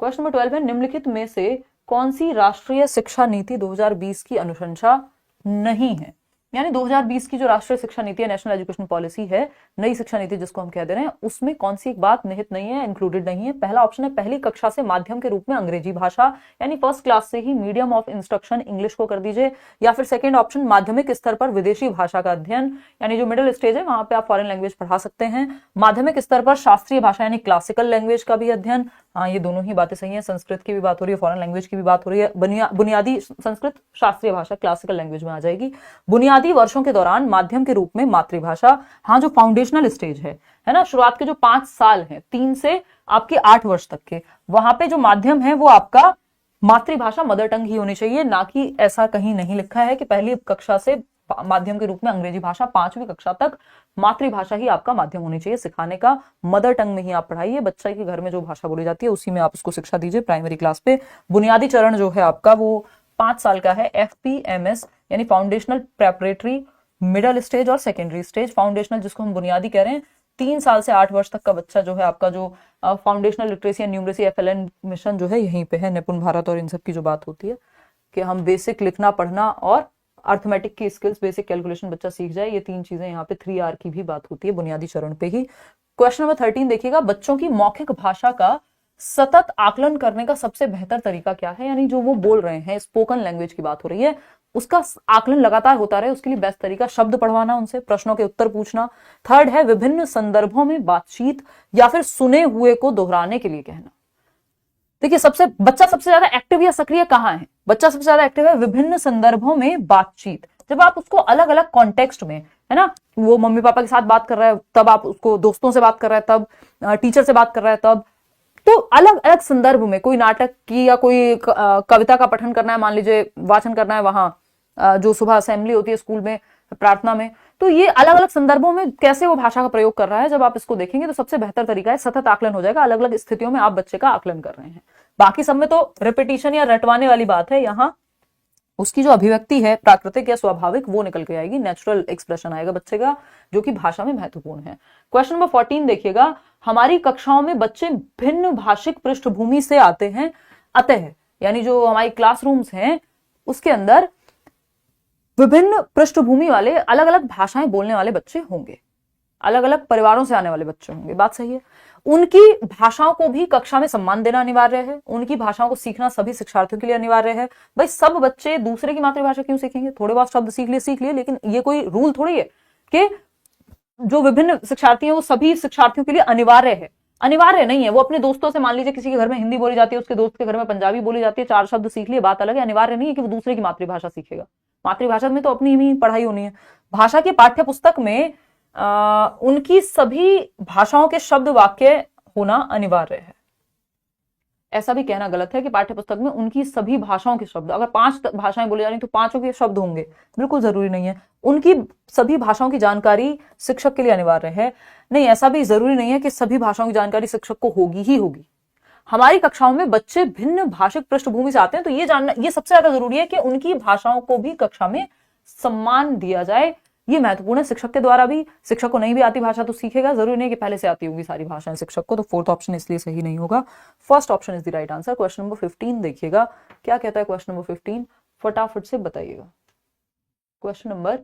क्वेश्चन नंबर 12 है, निम्नलिखित में से कौन सी राष्ट्रीय शिक्षा नीति 2020 की अनुशंसा नहीं है। यानी 2020 की जो राष्ट्रीय शिक्षा नीति है, नेशनल एजुकेशन पॉलिसी है, नई शिक्षा नीति जिसको हम कह दे रहे हैं, उसमें कौन सी एक बात निहित नहीं है, इंक्लूडेड नहीं है। पहला ऑप्शन है, पहली कक्षा से माध्यम के रूप में अंग्रेजी भाषा, यानी फर्स्ट क्लास से ही मीडियम ऑफ इंस्ट्रक्शन इंग्लिश को कर दीजिए। या फिर सेकेंड ऑप्शन, माध्यमिक स्तर पर विदेशी भाषा का अध्ययन, यानी जो मिडिल स्टेज है वहां पे आप फॉरेन लैंग्वेज पढ़ा सकते हैं। माध्यमिक स्तर पर शास्त्रीय भाषा यानी क्लासिकल लैंग्वेज का भी अध्ययन। हाँ, ये दोनों ही बातें सही है, संस्कृत की भी बात हो रही है, फॉरेन लैंग्वेज की भी बात हो रही है। बुनियादी संस्कृत शास्त्रीय भाषा क्लासिकल लैंग्वेज में आ जाएगी। बुनियादी बुनियादी वर्षों के दौरान माध्यम के रूप में मातृभाषा, हाँ जो फाउंडेशनल स्टेज है ना, शुरुआत के जो 5 साल हैं 3 से आपके 8 वर्ष तक के, वहां पे जो माध्यम है वो आपका मातृभाषा मदर टंग ही होनी चाहिए, ना कि ऐसा कहीं नहीं लिखा है कि पहली कक्षा से माध्यम के रूप में अंग्रेजी भाषा, 5वीं कक्षा तक मातृभाषा ही आपका माध्यम होनी चाहिए सिखाने का। मदर टंग में ही आप पढ़ाइए, बच्चा के घर में जो भाषा बोली जाती है उसी में आप उसको शिक्षा दीजिए प्राइमरी क्लास पे। बुनियादी चरण जो है आपका वो 5 साल का है, FPMS यानी फाउंडेशनल प्रेपरेटरी, मिडिल स्टेज और सेकेंडरी स्टेज। फाउंडेशनल जिसको हम बुनियादी कह रहे हैं, 3 साल से 8 वर्ष तक का बच्चा जो है आपका जो foundational literacy and numeracy FLN mission जो है यहीं पे है, निपुण भारत और इन सब की जो बात होती है कि हम बेसिक लिखना पढ़ना और अर्थमेटिक की स्किल्स, बेसिक कैलकुलेशन बच्चा सीख जाए, ये 3 चीजें यहाँ पे 3R की भी बात होती है बुनियादी चरण पे ही। क्वेश्चन नंबर 13 देखिएगा, बच्चों की मौखिक भाषा का सतत आकलन करने का सबसे बेहतर तरीका क्या है, यानी जो वो बोल रहे हैं, स्पोकन लैंग्वेज की बात हो रही है, उसका आकलन लगातार होता रहे, उसके लिए बेस्ट तरीका शब्द पढ़वाना, उनसे प्रश्नों के उत्तर पूछना। थर्ड है विभिन्न संदर्भों में बातचीत या फिर सुने हुए को दोहराने के लिए कहना। देखिए बच्चा सबसे ज्यादा एक्टिव या सक्रिय कहाँ है, बच्चा सबसे ज्यादा एक्टिव है विभिन्न संदर्भों में बातचीत। जब आप उसको अलग अलग कॉन्टेक्स्ट में, है ना, वो मम्मी पापा के साथ बात कर रहा है तब, आप उसको दोस्तों से बात कर रहा है तब, टीचर से बात कर रहा है तब, तो अलग अलग संदर्भ में कोई नाटक की या कोई कविता का पठन करना है, मान लीजिए वाचन करना है वहां जो सुबह असेंबली होती है स्कूल में, प्रार्थना में, तो ये अलग अलग संदर्भों में कैसे वो भाषा का प्रयोग कर रहा है, जब आप इसको देखेंगे तो सबसे बेहतर तरीका है सतत आकलन हो जाएगा। अलग अलग स्थितियों में आप बच्चे का आकलन कर रहे हैं, बाकी सब में तो रिपीटिशन या रटवाने वाली बात है, यहाँ उसकी जो अभिव्यक्ति है प्राकृतिक या स्वाभाविक वो निकल के आएगी, नेचुरल एक्सप्रेशन आएगा बच्चे का, जो कि भाषा में महत्वपूर्ण है। क्वेश्चन नंबर 14 देखिएगा, हमारी कक्षाओं में बच्चे भिन्न भाषिक पृष्ठभूमि से आते हैं, अतः यानी जो हमारी क्लासरूम्स हैं उसके अंदर विभिन्न पृष्ठभूमि वाले अलग अलग भाषाएं बोलने वाले बच्चे होंगे, अलग अलग परिवारों से आने वाले बच्चे होंगे, बात सही है। उनकी भाषाओं को भी कक्षा में सम्मान देना अनिवार्य है, उनकी भाषाओं को सीखना सभी शिक्षार्थियों के लिए अनिवार्य है। भाई सब बच्चे दूसरे की मातृभाषा क्यों सीखेंगे, थोड़े बहुत शब्द सीख लिए, लेकिन ये कोई रूल थोड़ी है कि जो विभिन्न शिक्षार्थी हैं वो सभी शिक्षार्थियों के लिए अनिवार्य है, अनिवार्य नहीं है। वो अपने दोस्तों से, मान लीजिए किसी के घर में हिंदी बोली जाती है, उसके दोस्त के घर में पंजाबी बोली जाती है, 4 शब्द सीख लिए, बात अलग है, अनिवार्य नहीं है कि वो दूसरे की मातृभाषा सीखेगा। मातृभाषा में तो अपनी ही पढ़ाई होनी है। भाषा की पाठ्य पुस्तक में उनकी सभी भाषाओं के शब्द वाक्य होना अनिवार्य है। ऐसा भी कहना गलत है कि पाठ्य पुस्तक में उनकी सभी भाषाओं के शब्द, अगर 5 भाषाएं बोली जा रही तो 5 के शब्द होंगे, बिल्कुल जरूरी नहीं है। उनकी सभी भाषाओं की जानकारी शिक्षक के लिए अनिवार्य है, नहीं ऐसा भी जरूरी नहीं है कि सभी भाषाओं की जानकारी शिक्षक को होगी ही होगी। हमारी कक्षाओं में बच्चे भिन्न भाषिक पृष्ठभूमि से आते हैं, तो ये जानना, ये सबसे ज्यादा जरूरी है कि उनकी भाषाओं को भी कक्षा में सम्मान दिया जाए, ये महत्वपूर्ण है शिक्षक के द्वारा भी। शिक्षक को नहीं भी आती भाषा तो सीखेगा, जरूरी नहीं कि पहले से आती होगी सारी भाषाएं शिक्षक को, तो 4th ऑप्शन इसलिए सही नहीं होगा, first option is the right answer. Question number 15 देखिएगा, क्या कहता है क्वेश्चन नंबर 15, फटाफट से बताइएगा। क्वेश्चन नंबर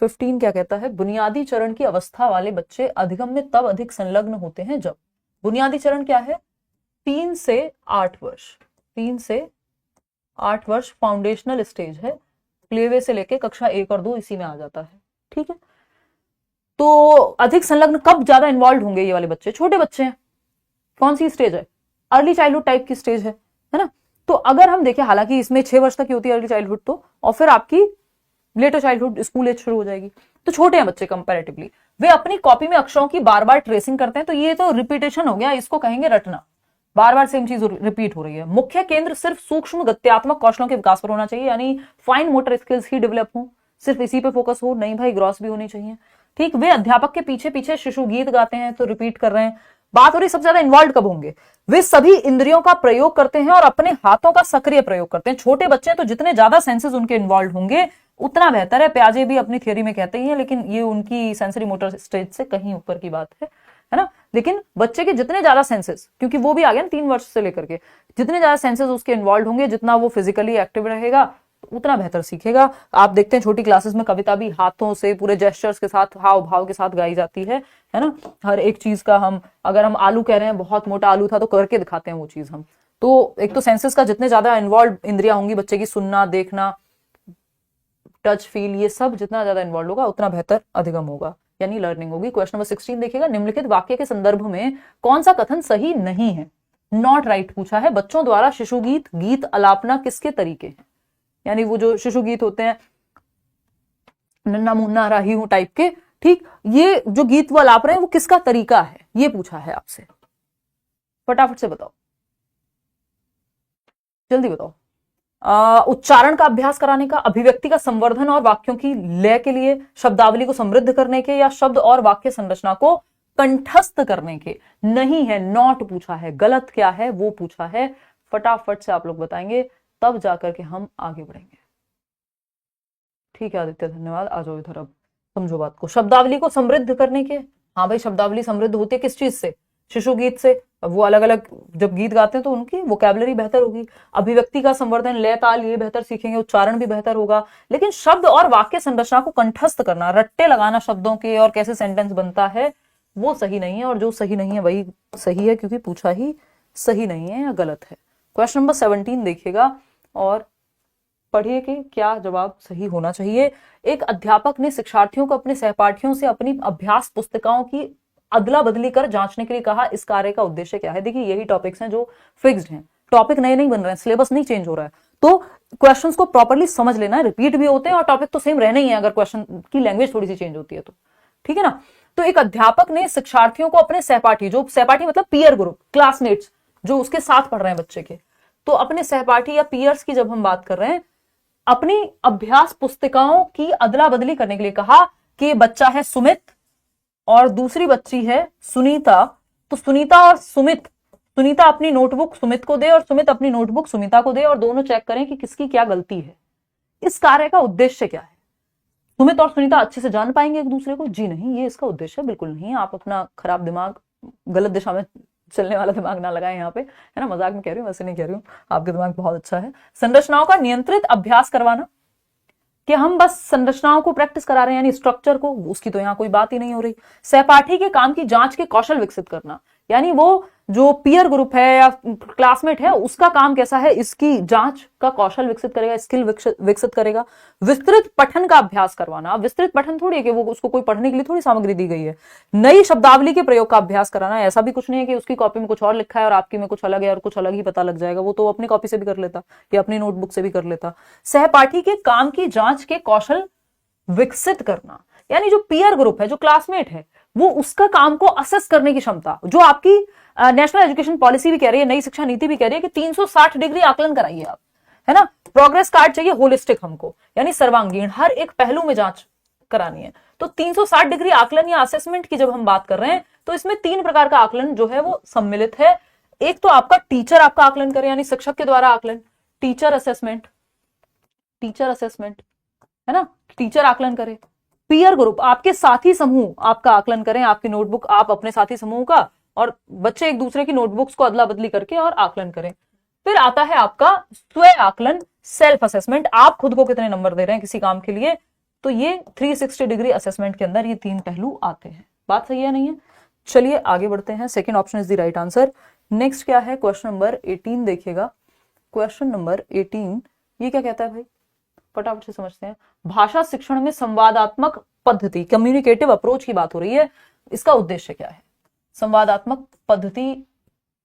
15 क्या कहता है, बुनियादी चरण की अवस्था वाले बच्चे अधिगम में तब अधिक संलग्न होते हैं जब, बुनियादी चरण क्या है, 3 से 8 वर्ष, 3 से 8 वर्ष फाउंडेशनल स्टेज है, प्लेवे से लेके कक्षा 1 और 2 इसी में आ जाता है, ठीक है। तो अधिक संलग्न कब ज्यादा इन्वॉल्व होंगे ये वाले बच्चे, छोटे बच्चे हैं, कौन सी स्टेज है, अर्ली चाइल्डहुड टाइप की स्टेज है ना। तो अगर हम देखें, हालांकि इसमें 6 वर्ष तक की होती है अर्ली चाइल्डहुड, तो और फिर आपकी लेटर चाइल्डहुड स्कूल एज शुरू हो जाएगी, तो छोटे हैं बच्चे कंपैरेटिवली, वे अपनी कॉपी में अक्षरों की बार बार ट्रेसिंग करते हैं, तो ये तो रिपीटेशन हो गया, इसको कहेंगे रटना, बार बार सेम चीज रिपीट हो रही है। मुख्य केंद्र सिर्फ सूक्ष्म गत्यात्मक कौशलों के विकास पर होना चाहिए, यानी फाइन मोटर स्किल्स ही डेवलप हो, सिर्फ इसी पे फोकस हो, नहीं भाई ग्रॉस भी होनी चाहिए, ठीक। वे अध्यापक के पीछे पीछे शिशु गीत गाते हैं, तो रिपीट कर रहे हैं। बात हो रही सबसे ज्यादा इन्वॉल्व कब होंगे, वे सभी इंद्रियों का प्रयोग करते हैं और अपने हाथों का सक्रिय प्रयोग करते हैं। छोटे बच्चे हैं तो जितने ज्यादा सेंसेस उनके इन्वॉल्व होंगे उतना बेहतर है, प्याजे भी अपनी थियोरी में कहते ही हैं, लेकिन ये उनकी सेंसरी मोटर स्टेज से कहीं ऊपर की बात है ना। लेकिन बच्चे के जितने ज्यादा सेंसेस, क्योंकि वो भी आ गया ना 3 वर्ष से लेकर के, जितने ज्यादा सेंसेस उसके इन्वॉल्व होंगे, जितना वो फिजिकली एक्टिव रहेगा उतना बेहतर सीखेगा। आप देखते हैं छोटी क्लासेस में कविता भी हाथों से, पूरे जेस्चर्स के साथ, हाव भाव के साथ गाई जाती है ना। हर एक चीज का हम, अगर हम आलू कह रहे हैं, बहुत मोटा आलू था, तो करके दिखाते हैं वो चीज हम। तो एक तो सेंसेस का जितने ज्यादा इन्वॉल्व इंद्रियां होंगी बच्चे की, सुनना, देखना, टच, फील, ये सब जितना ज्यादा इन्वॉल्व होगा उतना बेहतर अधिगम होगा, यानी लर्निंग होगी। क्वेश्चन नंबर 16 देखिएगा, निम्नलिखित वाक्य के संदर्भ में कौन सा कथन सही नहीं है, नॉट राइट पूछा है। बच्चों द्वारा शिशु गीत, गीत अलापना किसके तरीके हैं, यानी वो जो शिशु गीत होते हैं, नन्ना मुन्ना राही हूं टाइप के, ठीक। ये जो गीत वो अलाप रहे हैं वो किसका तरीका है, ये पूछा है आपसे, फटाफट से बताओ, जल्दी बताओ। उच्चारण का अभ्यास कराने का, अभिव्यक्ति का संवर्धन और वाक्यों की लय के लिए, शब्दावली को समृद्ध करने के, या शब्द और वाक्य संरचना को कंठस्थ करने के। नहीं है, नॉट पूछा है, गलत क्या है वो पूछा है, फटाफट से आप लोग बताएंगे, तब जाकर के हम आगे बढ़ेंगे। ठीक है आदित्य, धन्यवाद। आ जाओ इधर, अब समझो बात को। शब्दावली को समृद्ध करने के, हाँ भाई शब्दावली समृद्ध होती है किस चीज से, शिशु गीत से। अब वो अलग अलग जब गीत गाते हैं तो उनकी वोकैबुलरी बेहतर होगी। अभिव्यक्ति का संवर्धन, लय ताल ये बेहतर सीखेंगे, उच्चारण भी बेहतर होगा। लेकिन शब्द और वाक्य संरचना को कंठस्थ करना, रट्टे लगाना शब्दों के और कैसे सेंटेंस बनता है, वो सही नहीं है। और जो सही नहीं है वही सही है, क्योंकि पूछा ही सही नहीं है या गलत है। क्वेश्चन नंबर 17 देखिएगा और पढ़िए कि क्या जवाब सही होना चाहिए। एक अध्यापक ने शिक्षार्थियों को अपने सहपाठियों से अपनी अभ्यास पुस्तिकाओं की अदला बदली कर जांचने के लिए कहा, इस कार्य का उद्देश्य क्या है। देखिए यही टॉपिक्स हैं जो फिक्स्ड हैं, टॉपिक नए नहीं बन रहे हैं, सिलेबस नहीं चेंज हो रहा है, तो क्वेश्चंस को प्रॉपर्ली समझ लेना है। रिपीट भी होते हैं और टॉपिक तो सेम रहना ही है, अगर क्वेश्चन की लैंग्वेज थोड़ी सी चेंज होती है तो, ठीक है ना। तो एक अध्यापक ने शिक्षार्थियों को अपने सहपाठी, जो सहपाठी मतलब पीयर ग्रुप, क्लासमेट्स जो उसके साथ पढ़ रहे हैं बच्चे के, तो अपने सहपाठी या पीयर्स की जब हम बात कर रहे हैं, अपनी अभ्यास पुस्तिकाओं की अदला बदली करने के लिए कहा कि बच्चा है सुमित और दूसरी बच्ची है सुनीता, तो सुनीता और सुमित, सुनीता अपनी नोटबुक सुमित को दे और सुमित अपनी नोटबुक सुनीता को दे और दोनों चेक करें कि किसकी क्या गलती है। इस कार्य का उद्देश्य क्या है। सुमित और सुनीता अच्छे से जान पाएंगे एक दूसरे को? जी नहीं, ये इसका उद्देश्य बिल्कुल नहीं है। आप अपना खराब दिमाग, गलत दिशा में चलने वाला दिमाग ना लगाएं यहाँ पे, है ना। मजाक में कह रही हूँ, वैसे नहीं कह रही हूँ, आपका दिमाग बहुत अच्छा है। संरचनाओं का नियंत्रित अभ्यास करवाना, कि हम बस संरचनाओं को प्रैक्टिस करा रहे हैं यानी स्ट्रक्चर को, उसकी तो यहाँ कोई बात ही नहीं हो रही। सहपाठी के काम की जांच के कौशल विकसित करना, यानी वो जो पीयर ग्रुप है या क्लासमेट है उसका काम कैसा है, इसकी जांच का कौशल विकसित करेगा, स्किल विकसित करेगा। विस्तृत पठन का अभ्यास करवाना, विस्तृत पठन थोड़ी है कि वो उसको कोई पढ़ने के लिए थोड़ी सामग्री दी गई है। नई शब्दावली के प्रयोग का अभ्यास कराना, ऐसा भी कुछ नहीं है कि उसकी कॉपी में कुछ और लिखा है और आपकी में कुछ अलग है और कुछ अलग ही पता लग जाएगा, वो तो अपनी कॉपी से भी कर लेता या अपनी नोटबुक से भी कर लेता। सहपाठी के काम की जांच के कौशल विकसित करना, यानी जो पीयर ग्रुप है, जो क्लासमेट है, वो उसका काम को असेस करने की क्षमता, जो आपकी नेशनल एजुकेशन पॉलिसी भी कह रही है, नई शिक्षा नीति भी कह रही है कि 360 डिग्री आकलन कराइए आप, है ना। प्रोग्रेस कार्ड चाहिए होलिस्टिक हमको, यानी सर्वांगीण, हर एक पहलू में जांच करानी है। तो 360 डिग्री आकलन या असेसमेंट की जब हम बात कर रहे हैं तो इसमें 3 प्रकार का आकलन जो है वो सम्मिलित है। एक तो आपका टीचर आपका आकलन करे, यानी शिक्षक के द्वारा आकलन, टीचर असेसमेंट, टीचर असेसमेंट, है ना, टीचर आकलन करे। पीयर ग्रुप, आपके साथी समूह आपका आकलन करें, आपकी नोटबुक आप अपने साथी समूह का, और बच्चे एक दूसरे की नोटबुक्स को अदला बदली करके और आकलन करें। फिर आता है आपका स्वयं आकलन, सेल्फ असेसमेंट, आप खुद को कितने नंबर दे रहे हैं किसी काम के लिए। तो ये 360 डिग्री असेसमेंट के अंदर ये 3 पहलू आते हैं। बात सही है नहीं है? चलिए आगे बढ़ते हैं। Second option is the right answer. Next क्या है, क्वेश्चन नंबर 18 देखिएगा। क्वेश्चन नंबर 18 ये क्या कहता है भाई, फटाफट से समझते हैं। भाषा शिक्षण में संवादात्मक पद्धति, कम्युनिकेटिव अप्रोच की बात हो रही है, इसका उद्देश्य क्या है। संवादात्मक पद्धति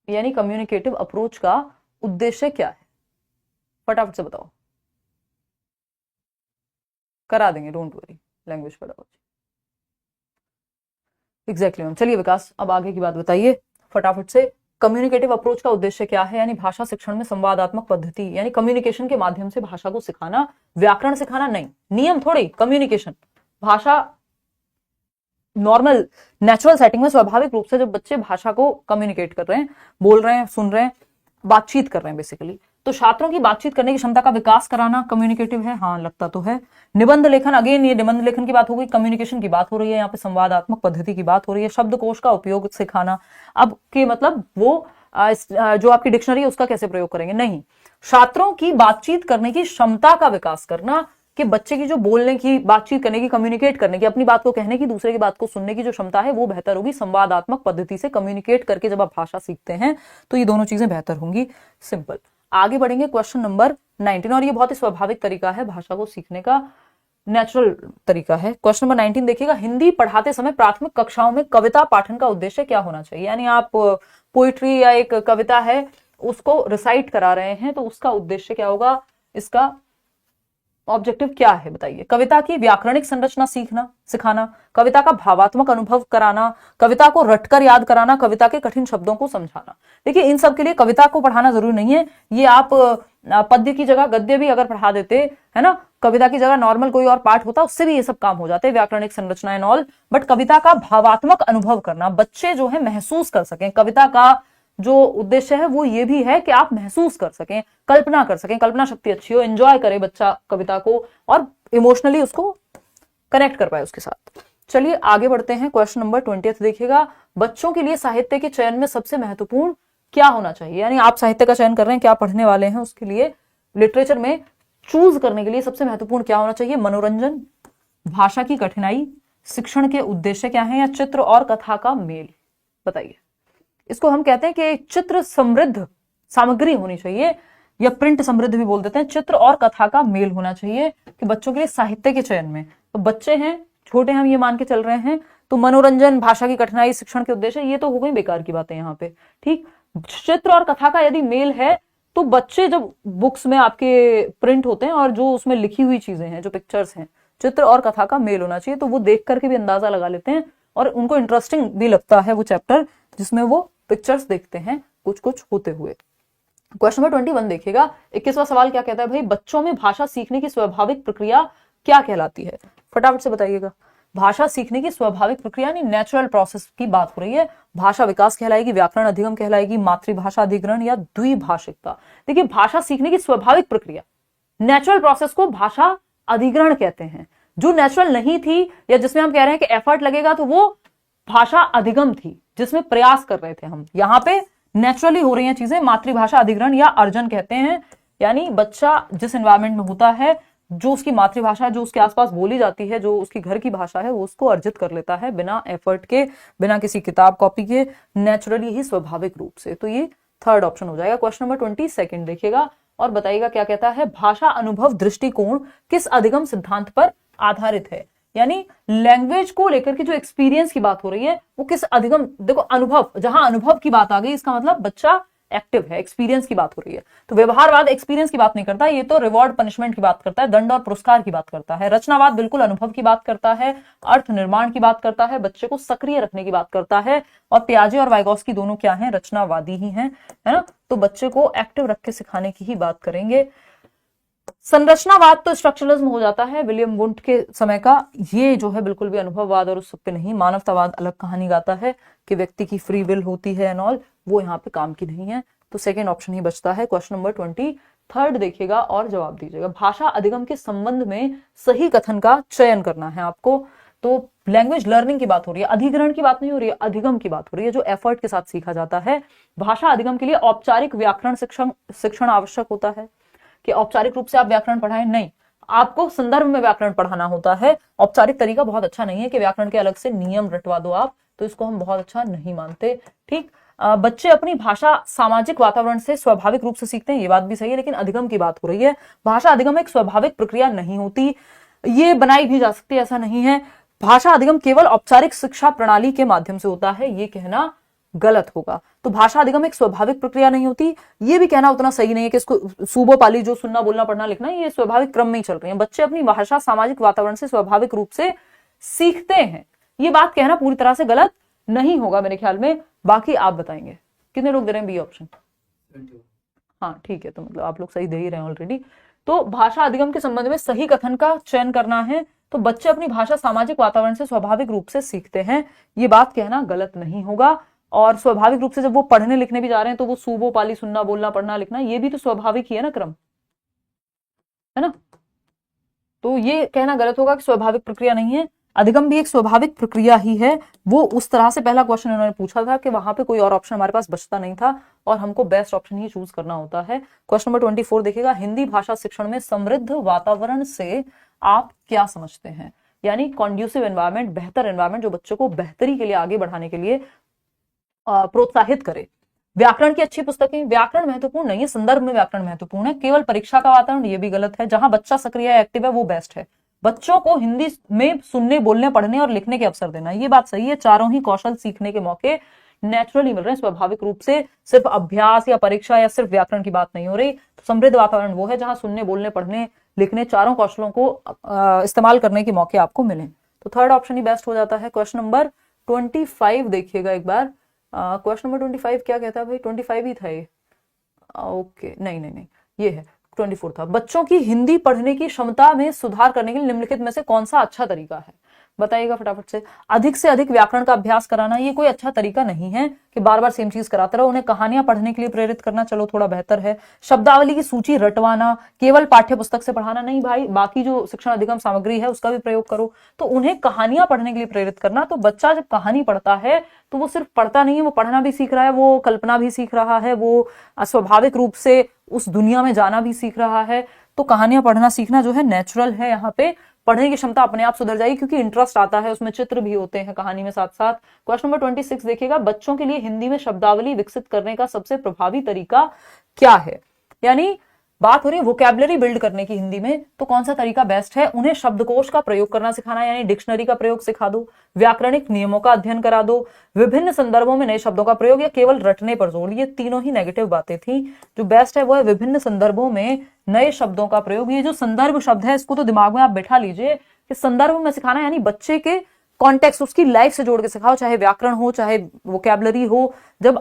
यानी कम्युनिकेटिव अप्रोच का उद्देश्य क्या है, फटाफट से बताओ। करा देंगे, don't worry, language pedagogy. Exactly ma'am. चलिए विकास, अब आगे की बात बताइए फटाफट से। कम्युनिकेटिव अप्रोच का उद्देश्य क्या है, यानी भाषा शिक्षण में संवादात्मक पद्धति, यानी कम्युनिकेशन के माध्यम से भाषा को सिखाना, व्याकरण सिखाना नहीं, नियम थोड़ी, कम्युनिकेशन। भाषा नॉर्मल नेचुरल सेटिंग में स्वाभाविक रूप से जब बच्चे भाषा को कम्युनिकेट कर रहे हैं, बोल रहे हैं, सुन रहे हैं, बातचीत कर रहे हैं बेसिकली, तो छात्रों की बातचीत करने की क्षमता का विकास कराना कम्युनिकेटिव है, हाँ लगता तो है। निबंध लेखन, अगेन ये निबंध लेखन की बात हो गई, कम्युनिकेशन की बात हो रही है, यहाँ पे संवादात्मक पद्धति की बात हो रही है। शब्दकोश का उपयोग सिखाना, अब के मतलब वो जो आपकी डिक्शनरी है उसका कैसे प्रयोग करेंगे, नहीं, छात्रों की बातचीत करने की क्षमता का विकास करना, कि बच्चे की जो बोलने की, बातचीत करने की, कम्युनिकेट करने की, अपनी बात को कहने की, दूसरे की बात को सुनने की जो क्षमता है वो बेहतर होगी। संवादात्मक पद्धति से कम्युनिकेट करके जब आप भाषा सीखते हैं तो ये दोनों चीजें बेहतर होंगी। सिंपल। आगे बढ़ेंगे, क्वेश्चन नंबर 19, और ये बहुत ही स्वाभाविक तरीका है भाषा को सीखने का, नेचुरल तरीका है। क्वेश्चन नंबर 19 देखिएगा। हिंदी पढ़ाते समय प्राथमिक कक्षाओं में कविता पाठन का उद्देश्य क्या होना चाहिए, यानी आप पोइट्री या एक कविता है उसको रिसाइट करा रहे हैं तो उसका उद्देश्य क्या होगा, इसका ऑब्जेक्टिव क्या है बताइए। कविता की व्याकरणिक संरचना सीखना सिखाना, कविता का भावात्मक अनुभव कराना, कविता को रटकर याद कराना, कविता के कठिन शब्दों को समझाना। देखिए इन सब के लिए कविता को पढ़ाना जरूरी नहीं है, ये आप पद्य की जगह गद्य भी अगर पढ़ा देते है ना, कविता की जगह नॉर्मल कोई और पाठ होता उससे भी ये सब काम हो जाते, व्याकरणिक संरचना एंड ऑल। बट कविता का भावात्मक अनुभव करना, बच्चे जो है महसूस कर सकें, कविता का जो उद्देश्य है वो ये भी है कि आप महसूस कर सकें, कल्पना कर सकें, कल्पना शक्ति अच्छी हो, एंजॉय करे बच्चा कविता को और इमोशनली उसको कनेक्ट कर पाए उसके साथ। चलिए आगे बढ़ते हैं। क्वेश्चन नंबर 20 देखिएगा, बच्चों के लिए साहित्य के चयन में सबसे महत्वपूर्ण क्या होना चाहिए। यानी आप साहित्य का चयन कर रहे हैं, क्या पढ़ने वाले हैं, उसके लिए लिटरेचर में चूज करने के लिए सबसे महत्वपूर्ण क्या होना चाहिए। मनोरंजन, भाषा की कठिनाई, शिक्षण के उद्देश्य क्या है, या चित्र और कथा का मेल। बताइए। इसको हम कहते हैं कि चित्र समृद्ध सामग्री होनी चाहिए, या प्रिंट समृद्ध भी बोल देते हैं। चित्र और कथा का मेल होना चाहिए कि बच्चों के लिए साहित्य के चयन में। तो बच्चे हैं, छोटे हम ये मान के चल रहे हैं, तो मनोरंजन, भाषा की कठिनाई, शिक्षण के उद्देश्य, ये तो हो गई बेकार की बातें यहाँ पे। ठीक, चित्र और कथा का यदि मेल है तो बच्चे जब बुक्स में आपके प्रिंट होते हैं और जो उसमें लिखी हुई चीजें हैं, जो पिक्चर्स हैं, चित्र और कथा का मेल होना चाहिए, तो वो देख करके भी अंदाजा लगा लेते हैं और उनको इंटरेस्टिंग भी लगता है वो चैप्टर जिसमें वो पिक्चर्स देखते हैं कुछ कुछ होते हुए। क्वेश्चन नंबर 21 देखिएगा। 21वां सवाल क्या कहता है भाई, बच्चों में भाषा सीखने की स्वाभाविक प्रक्रिया क्या कहलाती है। फटाफट से बताइएगा। भाषा सीखने की स्वाभाविक प्रक्रिया यानी नेचुरल प्रोसेस की बात हो रही है। भाषा विकास कहलाएगी, व्याकरण अधिगम कहलाएगी, मातृभाषा अधिग्रहण या द्विभाषिकता। देखिए भाषा सीखने की स्वाभाविक प्रक्रिया, नेचुरल प्रोसेस को भाषा अधिग्रहण कहते हैं। जो नेचुरल नहीं थी या जिसमें हम कह रहे हैं कि एफर्ट लगेगा, तो वो भाषा अधिगम थी, जिसमें प्रयास कर रहे थे हम। यहाँ पे नेचुरली हो रही हैं चीजें, मातृभाषा अधिग्रहण या अर्जन कहते हैं। यानी बच्चा जिस एनवायरमेंट में होता है, जो उसकी मातृभाषा है, जो उसके आसपास बोली जाती है, जो उसकी घर की भाषा है, वो उसको अर्जित कर लेता है बिना एफर्ट के, बिना किसी किताब कॉपी के, नेचुरली ही, स्वाभाविक रूप से। तो ये थर्ड ऑप्शन हो जाएगा। क्वेश्चन नंबर 22 देखिएगा और बताइएगा क्या कहता है, भाषा अनुभव दृष्टिकोण किस अधिगम सिद्धांत पर आधारित है। यानी लैंग्वेज को लेकर के जो एक्सपीरियंस की बात हो रही है वो किस अधिगम, देखो अनुभव, जहां अनुभव की बात आ गई इसका मतलब बच्चा एक्टिव है, एक्सपीरियंस की बात हो रही है। तो व्यवहारवाद एक्सपीरियंस की बात नहीं करता, ये तो रिवॉर्ड पनिशमेंट की बात करता है, दंड और पुरस्कार की बात करता है। रचनावाद बिल्कुल अनुभव की बात करता है, अर्थ निर्माण की बात करता है, बच्चे को सक्रिय रखने की बात करता है। और पियाजे और वाइगोस्की दोनों क्या हैं, रचनावादी ही हैं, है ना। तो बच्चे को एक्टिव रख के सिखाने की ही बात करेंगे। संरचनावाद तो स्ट्रक्चरलिज्म हो जाता है विलियम वुंट के समय का, ये जो है बिल्कुल भी अनुभववाद और उस सब पे नहीं। मानवतावाद अलग कहानी गाता है कि व्यक्ति की फ्री विल होती है एंड ऑल, वो यहाँ पे काम की नहीं है। तो सेकेंड ऑप्शन ही बचता है। क्वेश्चन नंबर 23 देखिएगा और जवाब दीजिएगा। भाषा अधिगम के संबंध में सही कथन का चयन करना है आपको। तो लैंग्वेज लर्निंग की बात हो रही है, अधिग्रहण की बात नहीं हो रही है, अधिगम की बात हो रही है, जो एफर्ट के साथ सीखा जाता है। भाषा अधिगम के लिए औपचारिक व्याकरण शिक्षण आवश्यक होता है कि औपचारिक रूप से आप व्याकरण पढ़ाएं, नहीं, आपको संदर्भ में व्याकरण पढ़ाना होता है। औपचारिक तरीका बहुत अच्छा नहीं है कि व्याकरण के अलग से नियम रटवा दो आप, तो इसको हम बहुत अच्छा नहीं मानते। ठीक, बच्चे अपनी भाषा सामाजिक वातावरण से स्वाभाविक रूप से सीखते हैं, ये बात भी सही है, लेकिन अधिगम की बात हो रही है। भाषा अधिगम एक स्वाभाविक प्रक्रिया नहीं होती, ये बनाई भी जा सकती है, ऐसा नहीं है। भाषा अधिगम केवल औपचारिक शिक्षा प्रणाली के माध्यम से होता है, ये कहना गलत होगा। तो भाषा अधिगम एक स्वाभाविक प्रक्रिया नहीं होती, ये भी कहना उतना सही नहीं है कि इसको सूबो पाली जो सुनना बोलना पढ़ना लिखना ये स्वाभाविक क्रम में ही चल रही है। बच्चे अपनी भाषा सामाजिक वातावरण से स्वाभाविक रूप से सीखते हैं, ये बात कहना पूरी तरह से गलत नहीं होगा मेरे ख्याल में। बाकी आप बताएंगे कितने लोग दे रहे हैं बी ऑप्शन। हाँ ठीक है, तो मतलब आप लोग सही दे ही रहे हैं ऑलरेडी। तो भाषा अधिगम के संबंध में सही कथन का चयन करना है। तो बच्चे अपनी भाषा सामाजिक वातावरण से स्वाभाविक रूप से सीखते हैं, ये बात कहना गलत नहीं होगा। और स्वाभाविक रूप से जब वो पढ़ने लिखने भी जा रहे हैं तो वो सूबो पाली सुनना बोलना पढ़ना लिखना ये भी तो स्वाभाविक ही है ना, क्रम है ना। तो ये कहना गलत होगा कि स्वाभाविक प्रक्रिया नहीं है, अधिगम भी एक स्वाभाविक प्रक्रिया ही है। वो उस तरह से पहला क्वेश्चन उन्होंने पूछा था कि वहां पे कोई और ऑप्शन हमारे पास बचता नहीं था और हमको बेस्ट ऑप्शन ही चूज करना होता है। क्वेश्चन नंबर 24 देखिएगा, हिंदी भाषा शिक्षण में समृद्ध वातावरण से आप क्या समझते हैं। यानी कॉन्ड्यूसिव एनवायरमेंट, बेहतर एनवायरमेंट जो बच्चों को बेहतरी के लिए आगे बढ़ाने के लिए प्रोत्साहित करे। व्याकरण की अच्छी पुस्तकें, व्याकरण महत्वपूर्ण नहीं है, संदर्भ में व्याकरण महत्वपूर्ण है। केवल परीक्षा का वातावरण, ये भी गलत है। जहां बच्चा सक्रिय है, एक्टिव है, वो बेस्ट है। बच्चों को हिंदी में सुनने बोलने पढ़ने और लिखने के अवसर देना, ये बात सही है। चारों ही कौशल सीखने के मौके नेचुरली मिल रहे हैं स्वाभाविक रूप से, सिर्फ अभ्यास या परीक्षा या सिर्फ व्याकरण की बात नहीं हो रही। तो समृद्ध वातावरण वो है जहां सुनने बोलने पढ़ने लिखने, चारों कौशलों को इस्तेमाल करने के मौके आपको मिले। तो थर्ड ऑप्शन ही बेस्ट हो जाता है। क्वेश्चन नंबर 25 देखिएगा एक बार। क्वेश्चन नंबर 25 क्या कहता है भाई? 25 ही था ये। ओके, नहीं नहीं नहीं, ये है 24 था। बच्चों की हिंदी पढ़ने की क्षमता में सुधार करने के लिए निम्नलिखित में से कौन सा अच्छा तरीका है? बताइएगा फटाफट से अधिक व्याकरण का अभ्यास कराना, ये कोई अच्छा तरीका नहीं है कि बार बार सेम चीज कराते रहो। उन्हें कहानियां पढ़ने के लिए प्रेरित करना, चलो थोड़ा बेहतर है। शब्दावली की सूची रटवाना, केवल पाठ्य पुस्तक से पढ़ाना नहीं भाई, बाकी जो शिक्षण अधिगम सामग्री है उसका भी प्रयोग करो। तो उन्हें कहानियां पढ़ने के लिए प्रेरित करना। तो बच्चा जब कहानी पढ़ता है तो वो सिर्फ पढ़ता नहीं है, वो पढ़ना भी सीख रहा है, वो कल्पना भी सीख रहा है, वो स्वाभाविक रूप से उस दुनिया में जाना भी सीख रहा है। तो कहानियां पढ़ना सीखना जो है नेचुरल है। यहाँ पे पढ़ने की क्षमता अपने आप सुधर जाएगी क्योंकि इंटरेस्ट आता है, उसमें चित्र भी होते हैं कहानी में साथ साथ। क्वेश्चन नंबर 26 देखिएगा, बच्चों के लिए हिंदी में शब्दावली विकसित करने का सबसे प्रभावी तरीका क्या है? यानी बात हो रही है वोकैबुलरी बिल्ड करने की हिंदी में, तो कौन सा तरीका बेस्ट है? उन्हें शब्दकोश का प्रयोग करना सिखाना, यानी डिक्शनरी का प्रयोग सिखा दो, व्याकरणिक नियमों का अध्ययन करा दो, विभिन्न संदर्भों में नए शब्दों का प्रयोग, या केवल रटने पर जोर। ये तीनों ही नेगेटिव बातें थी। जो बेस्ट है वो है विभिन्न संदर्भों में नए शब्दों का प्रयोग। ये जो संदर्भ शब्द है इसको तो दिमाग में आप बैठा लीजिए कि संदर्भ में सिखाना, यानी बच्चे के कॉन्टेक्स्ट, उसकी लाइफ से जोड़ के सिखाओ, चाहे व्याकरण हो चाहे वोकैबुलरी हो। जब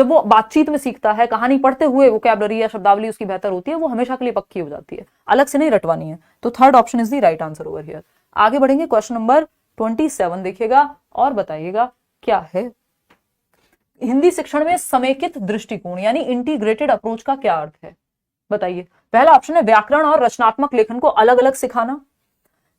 वो बातचीत में सीखता है, कहानी पढ़ते हुए वोकैबुलरी या शब्दावली उसकी बेहतर होती है, वो हमेशा के लिए पक्की हो जाती है, अलग से नहीं रटवानी है। तो third option is the right answer over here. आगे बढ़ेंगे, क्वेश्चन नंबर 27 देखिएगा और बताइएगा क्या है। हिंदी शिक्षण में समेकित दृष्टिकोण यानी इंटीग्रेटेड अप्रोच का क्या अर्थ है? बताइए। पहला ऑप्शन है व्याकरण और रचनात्मक लेखन को अलग अलग सिखाना,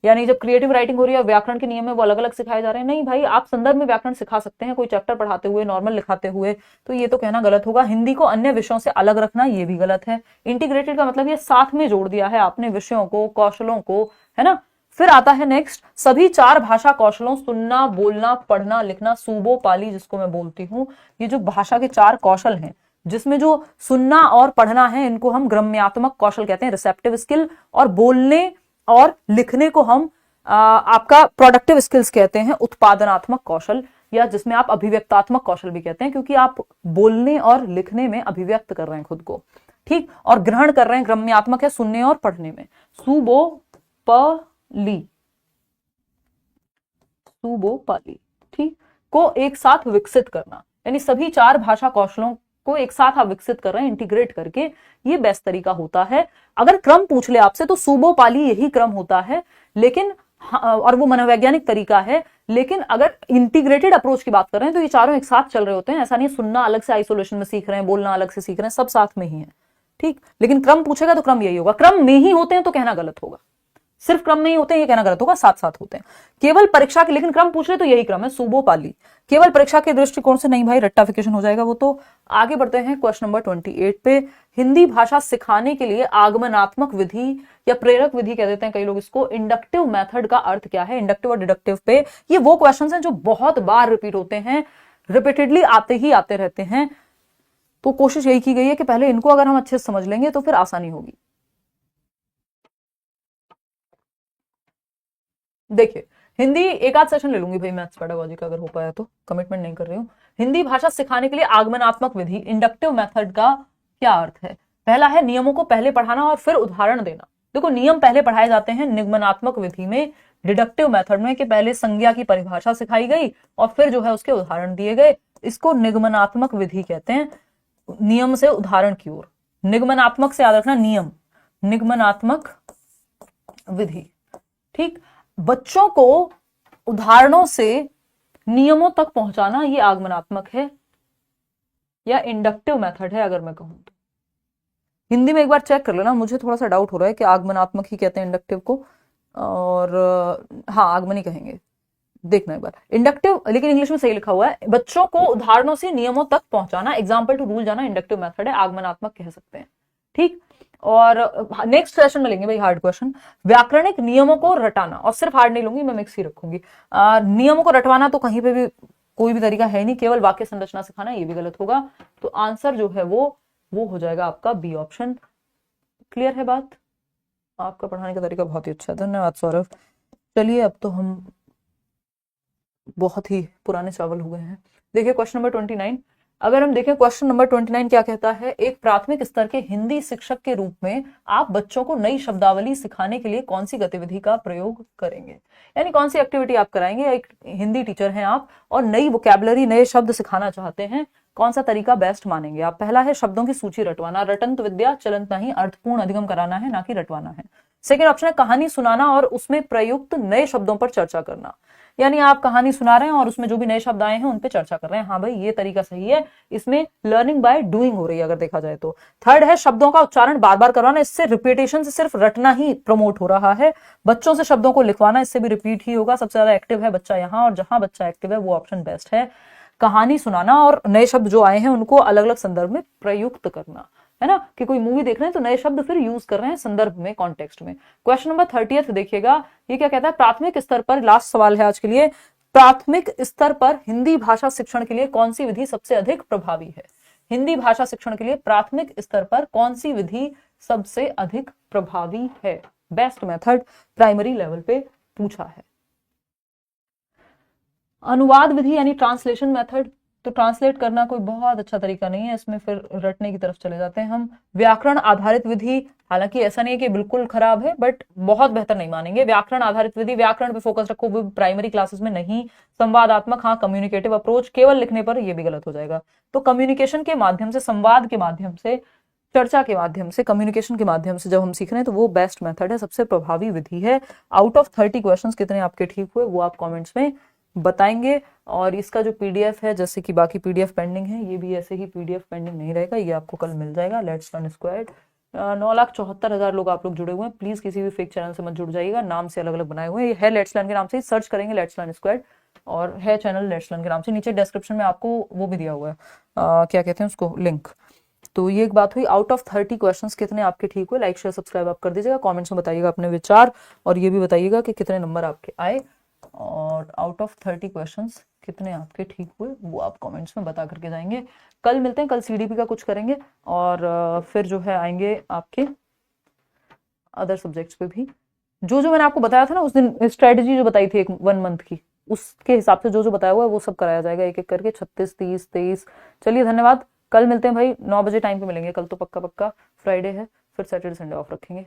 यानी जब क्रिएटिव राइटिंग हो रही है, व्याकरण के नियम है वो अलग अलग सिखाए जा रहे हैं। नहीं भाई, आप संदर्भ में व्याकरण सिखा सकते हैं, कोई चैप्टर पढ़ाते हुए, नॉर्मल लिखाते हुए, तो ये तो कहना गलत होगा। हिंदी को अन्य विषयों से अलग रखना, ये भी गलत है। इंटीग्रेटेड का मतलब ये साथ में जोड़ दिया है आपने विषयों को, कौशलों को, है ना। फिर आता है नेक्स्ट, सभी 4 भाषा कौशलों सुनना, बोलना, पढ़ना, लिखना, सूबो पाली जिसको मैं बोलती हूँ, ये जो भाषा के 4 कौशल हैं, जिसमें जो सुनना और पढ़ना है इनको हम ग्रम्यात्मक कौशल कहते हैं, रिसेप्टिव स्किल, और बोलने और लिखने को हम आपका प्रोडक्टिव स्किल्स कहते हैं, उत्पादनात्मक कौशल, या जिसमें आप अभिव्यक्तात्मक कौशल भी कहते हैं, क्योंकि आप बोलने और लिखने में अभिव्यक्त कर रहे हैं खुद को, ठीक, और ग्रहण कर रहे हैं, ग्रम्यात्मक है सुनने और पढ़ने में। सुबो पाली, सुबो पाली, ठीक, को एक साथ विकसित करना, यानी सभी 4 भाषा कौशलों को एक साथ आप विकसित कर रहे हैं इंटीग्रेट करके, ये बेस्ट तरीका होता है। अगर क्रम पूछ ले आपसे तो सूबो पाली यही क्रम होता है, लेकिन और वो मनोवैज्ञानिक तरीका है। लेकिन अगर इंटीग्रेटेड अप्रोच की बात कर रहे हैं तो ये चारों एक साथ चल रहे होते हैं। ऐसा नहीं सुनना अलग से आइसोलेशन में सीख रहे हैं, बोलना अलग से सीख रहे हैं, सब साथ में ही है, ठीक। लेकिन क्रम पूछेगा तो क्रम यही होगा। क्रम में ही होते हैं तो कहना गलत होगा, सिर्फ क्रम नहीं होते हैं ये कहना गलत होगा, साथ साथ होते हैं। केवल परीक्षा के, लेकिन क्रम पूछ रहे तो यही क्रम है, सूबो पाली। केवल परीक्षा के दृष्टिकोण से नहीं भाई, रट्टाफिकेशन हो जाएगा वो तो। आगे बढ़ते हैं क्वेश्चन नंबर 28 पे। हिंदी भाषा सिखाने के लिए आगमनात्मक विधि या प्रेरक विधि कह देते हैं कई लोग इसको, इंडक्टिव मेथड का अर्थ क्या है? इंडक्टिव और डिडक्टिव पे ये वो क्वेश्चन हैं जो बहुत बार रिपीट होते हैं, रिपीटेडली आते रहते हैं। तो कोशिश यही की गई है कि पहले इनको अगर हम अच्छे से समझ लेंगे तो फिर आसानी होगी। देखिए, हिंदी एक आध सेशन ले लूंगी भाई मैथ्स पेडागोजी का, अगर हो पाया तो, कमिटमेंट नहीं कर रही हूं। हिंदी भाषा सिखाने के लिए आगमनात्मक विधि, इंडक्टिव मेथड का क्या अर्थ है? पहला है नियमों को पहले पढ़ाना और फिर उदाहरण देना। देखो, नियम पहले पढ़ाए जाते हैं निगमनात्मक विधि में, डिडक्टिव मेथड में, कि पहले संज्ञा की परिभाषा सिखाई गई और फिर जो है उसके उदाहरण दिए गए। इसको निगमनात्मक विधि कहते हैं, नियम से उदाहरण की ओर। निगमनात्मक से याद रखना नियम, निगमनात्मक विधि, ठीक। बच्चों को उदाहरणों से नियमों तक पहुंचाना ये आगमनात्मक है या इंडक्टिव मेथड है अगर मैं कहूं तो। हिंदी में एक बार चेक कर लेना, मुझे थोड़ा सा डाउट हो रहा है कि आगमनात्मक ही कहते हैं इंडक्टिव को, और हाँ आगमनी कहेंगे, देखना एक बार। इंडक्टिव लेकिन इंग्लिश में सही लिखा हुआ है, बच्चों को उदाहरणों से नियमों तक पहुंचाना, एग्जाम्पल टू रूल जाना इंडक्टिव मेथड है, आगमनात्मक कह सकते हैं, ठीक। और नेक्स्ट सेशन में लेंगे भाई हार्ड क्वेश्चन, व्याकरणिक नियमों को रटाना, और सिर्फ हार्ड नहीं लूंगी मैं, मिक्स ही रखूंगी। नियमों को रटवाना तो कहीं पे भी कोई भी तरीका है नहीं, केवल वाक्य संरचना सिखाना, ये भी गलत होगा। तो आंसर जो है वो हो जाएगा आपका बी ऑप्शन। क्लियर है बात? आपका पढ़ाने का तरीका बहुत ही अच्छा है, धन्यवाद सौरभ। चलिए अब तो हम बहुत ही पुराने चावल हो गए हैं। देखिए क्वेश्चन नंबर 29, अगर हम देखें क्वेश्चन नंबर 29 क्या कहता है, एक प्राथमिक स्तर के हिंदी शिक्षक के रूप में आप बच्चों को नई शब्दावली सिखाने के लिए कौन सी गतिविधि का प्रयोग करेंगे, यानी कौन सी एक्टिविटी आप कराएंगे। एक हिंदी टीचर हैं आप और नई वोकैबुलरी, नए शब्द सिखाना चाहते हैं, कौन सा तरीका बेस्ट मानेंगे आप। पहला है शब्दों की सूची रटवाना, रटंत विद्या चलंत नहीं, अर्थपूर्ण अधिगम कराना है, ना कि रटवाना है। सेकेंड ऑप्शन है कहानी सुनाना और उसमें प्रयुक्त नए शब्दों पर चर्चा करना, यानी आप कहानी सुना रहे हैं और उसमें जो भी नए शब्द आए हैं उन पे चर्चा कर रहे हैं, हाँ भाई ये तरीका सही है, इसमें लर्निंग बाय डूइंग हो रही है अगर देखा जाए तो। थर्ड है शब्दों का उच्चारण बार बार करवाना, इससे रिपीटेशन से सिर्फ रटना ही प्रमोट हो रहा है। बच्चों से शब्दों को लिखवाना, इससे भी रिपीट ही होगा, सबसे ज्यादा एक्टिव है बच्चा यहाँ, और जहां बच्चा एक्टिव है वो ऑप्शन बेस्ट है। कहानी सुनाना और नए शब्द जो आए हैं उनको अलग अलग संदर्भ में प्रयुक्त करना, है ना, कि कोई मूवी देख रहे हैं तो नए शब्द फिर यूज कर रहे हैं संदर्भ में, कॉन्टेक्स्ट में। क्वेश्चन नंबर 30 देखिएगा, ये क्या कहता है, प्राथमिक स्तर पर, लास्ट सवाल है आज के लिए, प्राथमिक स्तर पर हिंदी भाषा शिक्षण के लिए कौन सी विधि सबसे अधिक प्रभावी है। हिंदी भाषा शिक्षण के लिए प्राथमिक स्तर पर कौन सी विधि सबसे अधिक प्रभावी है, बेस्ट मेथड प्राइमरी लेवल पे पूछा है। अनुवाद विधि यानी ट्रांसलेशन मेथड, तो ट्रांसलेट करना कोई बहुत अच्छा तरीका नहीं है, इसमें फिर रटने की तरफ चले जाते हैं हम। व्याकरण आधारित विधि, हालांकि ऐसा नहीं है कि बिल्कुल खराब है, बट बहुत बेहतर नहीं मानेंगे। व्याकरण आधारित विधि, व्याकरण पे फोकस रखो, वो प्राइमरी क्लासेस में नहीं। संवादात्मक, हाँ, कम्युनिकेटिव अप्रोच केवल लिखने पर, ये भी गलत हो जाएगा। तो कम्युनिकेशन के माध्यम से, संवाद के माध्यम से, चर्चा के माध्यम से, कम्युनिकेशन के माध्यम से जब हम सीख रहे हैं तो वो बेस्ट मेथड है, सबसे प्रभावी विधि है। आउट ऑफ 30 क्वेश्चंस कितने आपके ठीक हुए वो आप कमेंट्स में बताएंगे। और इसका जो पीडीएफ है, जैसे कि बाकी पीडीएफ पेंडिंग है, ये भी ऐसे ही पीडीएफ पेंडिंग नहीं रहेगा, ये आपको कल मिल जाएगा। लेट्स लर्न स्क्वायर्ड, 9,74,000 लोग आप लोग जुड़े हुए हैं, प्लीज किसी भी फेक चैनल से मत जुड़ जाइएगा, नाम से अलग अलग बनाए हुए हैं, ये है लेट्स लर्न के नाम से, सर्च करेंगे लेट्स लर्न स्क्वायर्ड, और है चैनल लेट्स लर्न के नाम से। नीचे डिस्क्रिप्शन में आपको वो भी दिया हुआ है, क्या कहते हैं उसको, लिंक। तो ये एक बात हुई। आउट ऑफ 30 क्वेश्चंस कितने आपके ठीक हुए, लाइक शेयर सब्सक्राइब आप कर दीजिएगा, कमेंट्स में बताइएगा अपने विचार, और ये भी बताइएगा कि कितने नंबर आपके आए, और आउट ऑफ 30 क्वेश्चंस कितने आपके ठीक हुए वो आप कमेंट्स में बता करके जाएंगे। कल मिलते हैं, कल सीडीपी का कुछ करेंगे, और फिर जो है आएंगे आपके अदर सब्जेक्ट्स पे भी। जो जो मैंने आपको बताया था ना उस दिन, स्ट्रेटेजी जो बताई थी एक 1 मंथ की, उसके हिसाब से जो जो बताया हुआ है वो सब कराया जाएगा एक एक करके, 36, 30, 23। चलिए धन्यवाद, कल मिलते हैं भाई, 9 बजे टाइम पे मिलेंगे कल तो, पक्का पक्का। फ्राइडे है, फिर सैटरडे संडे ऑफ रखेंगे।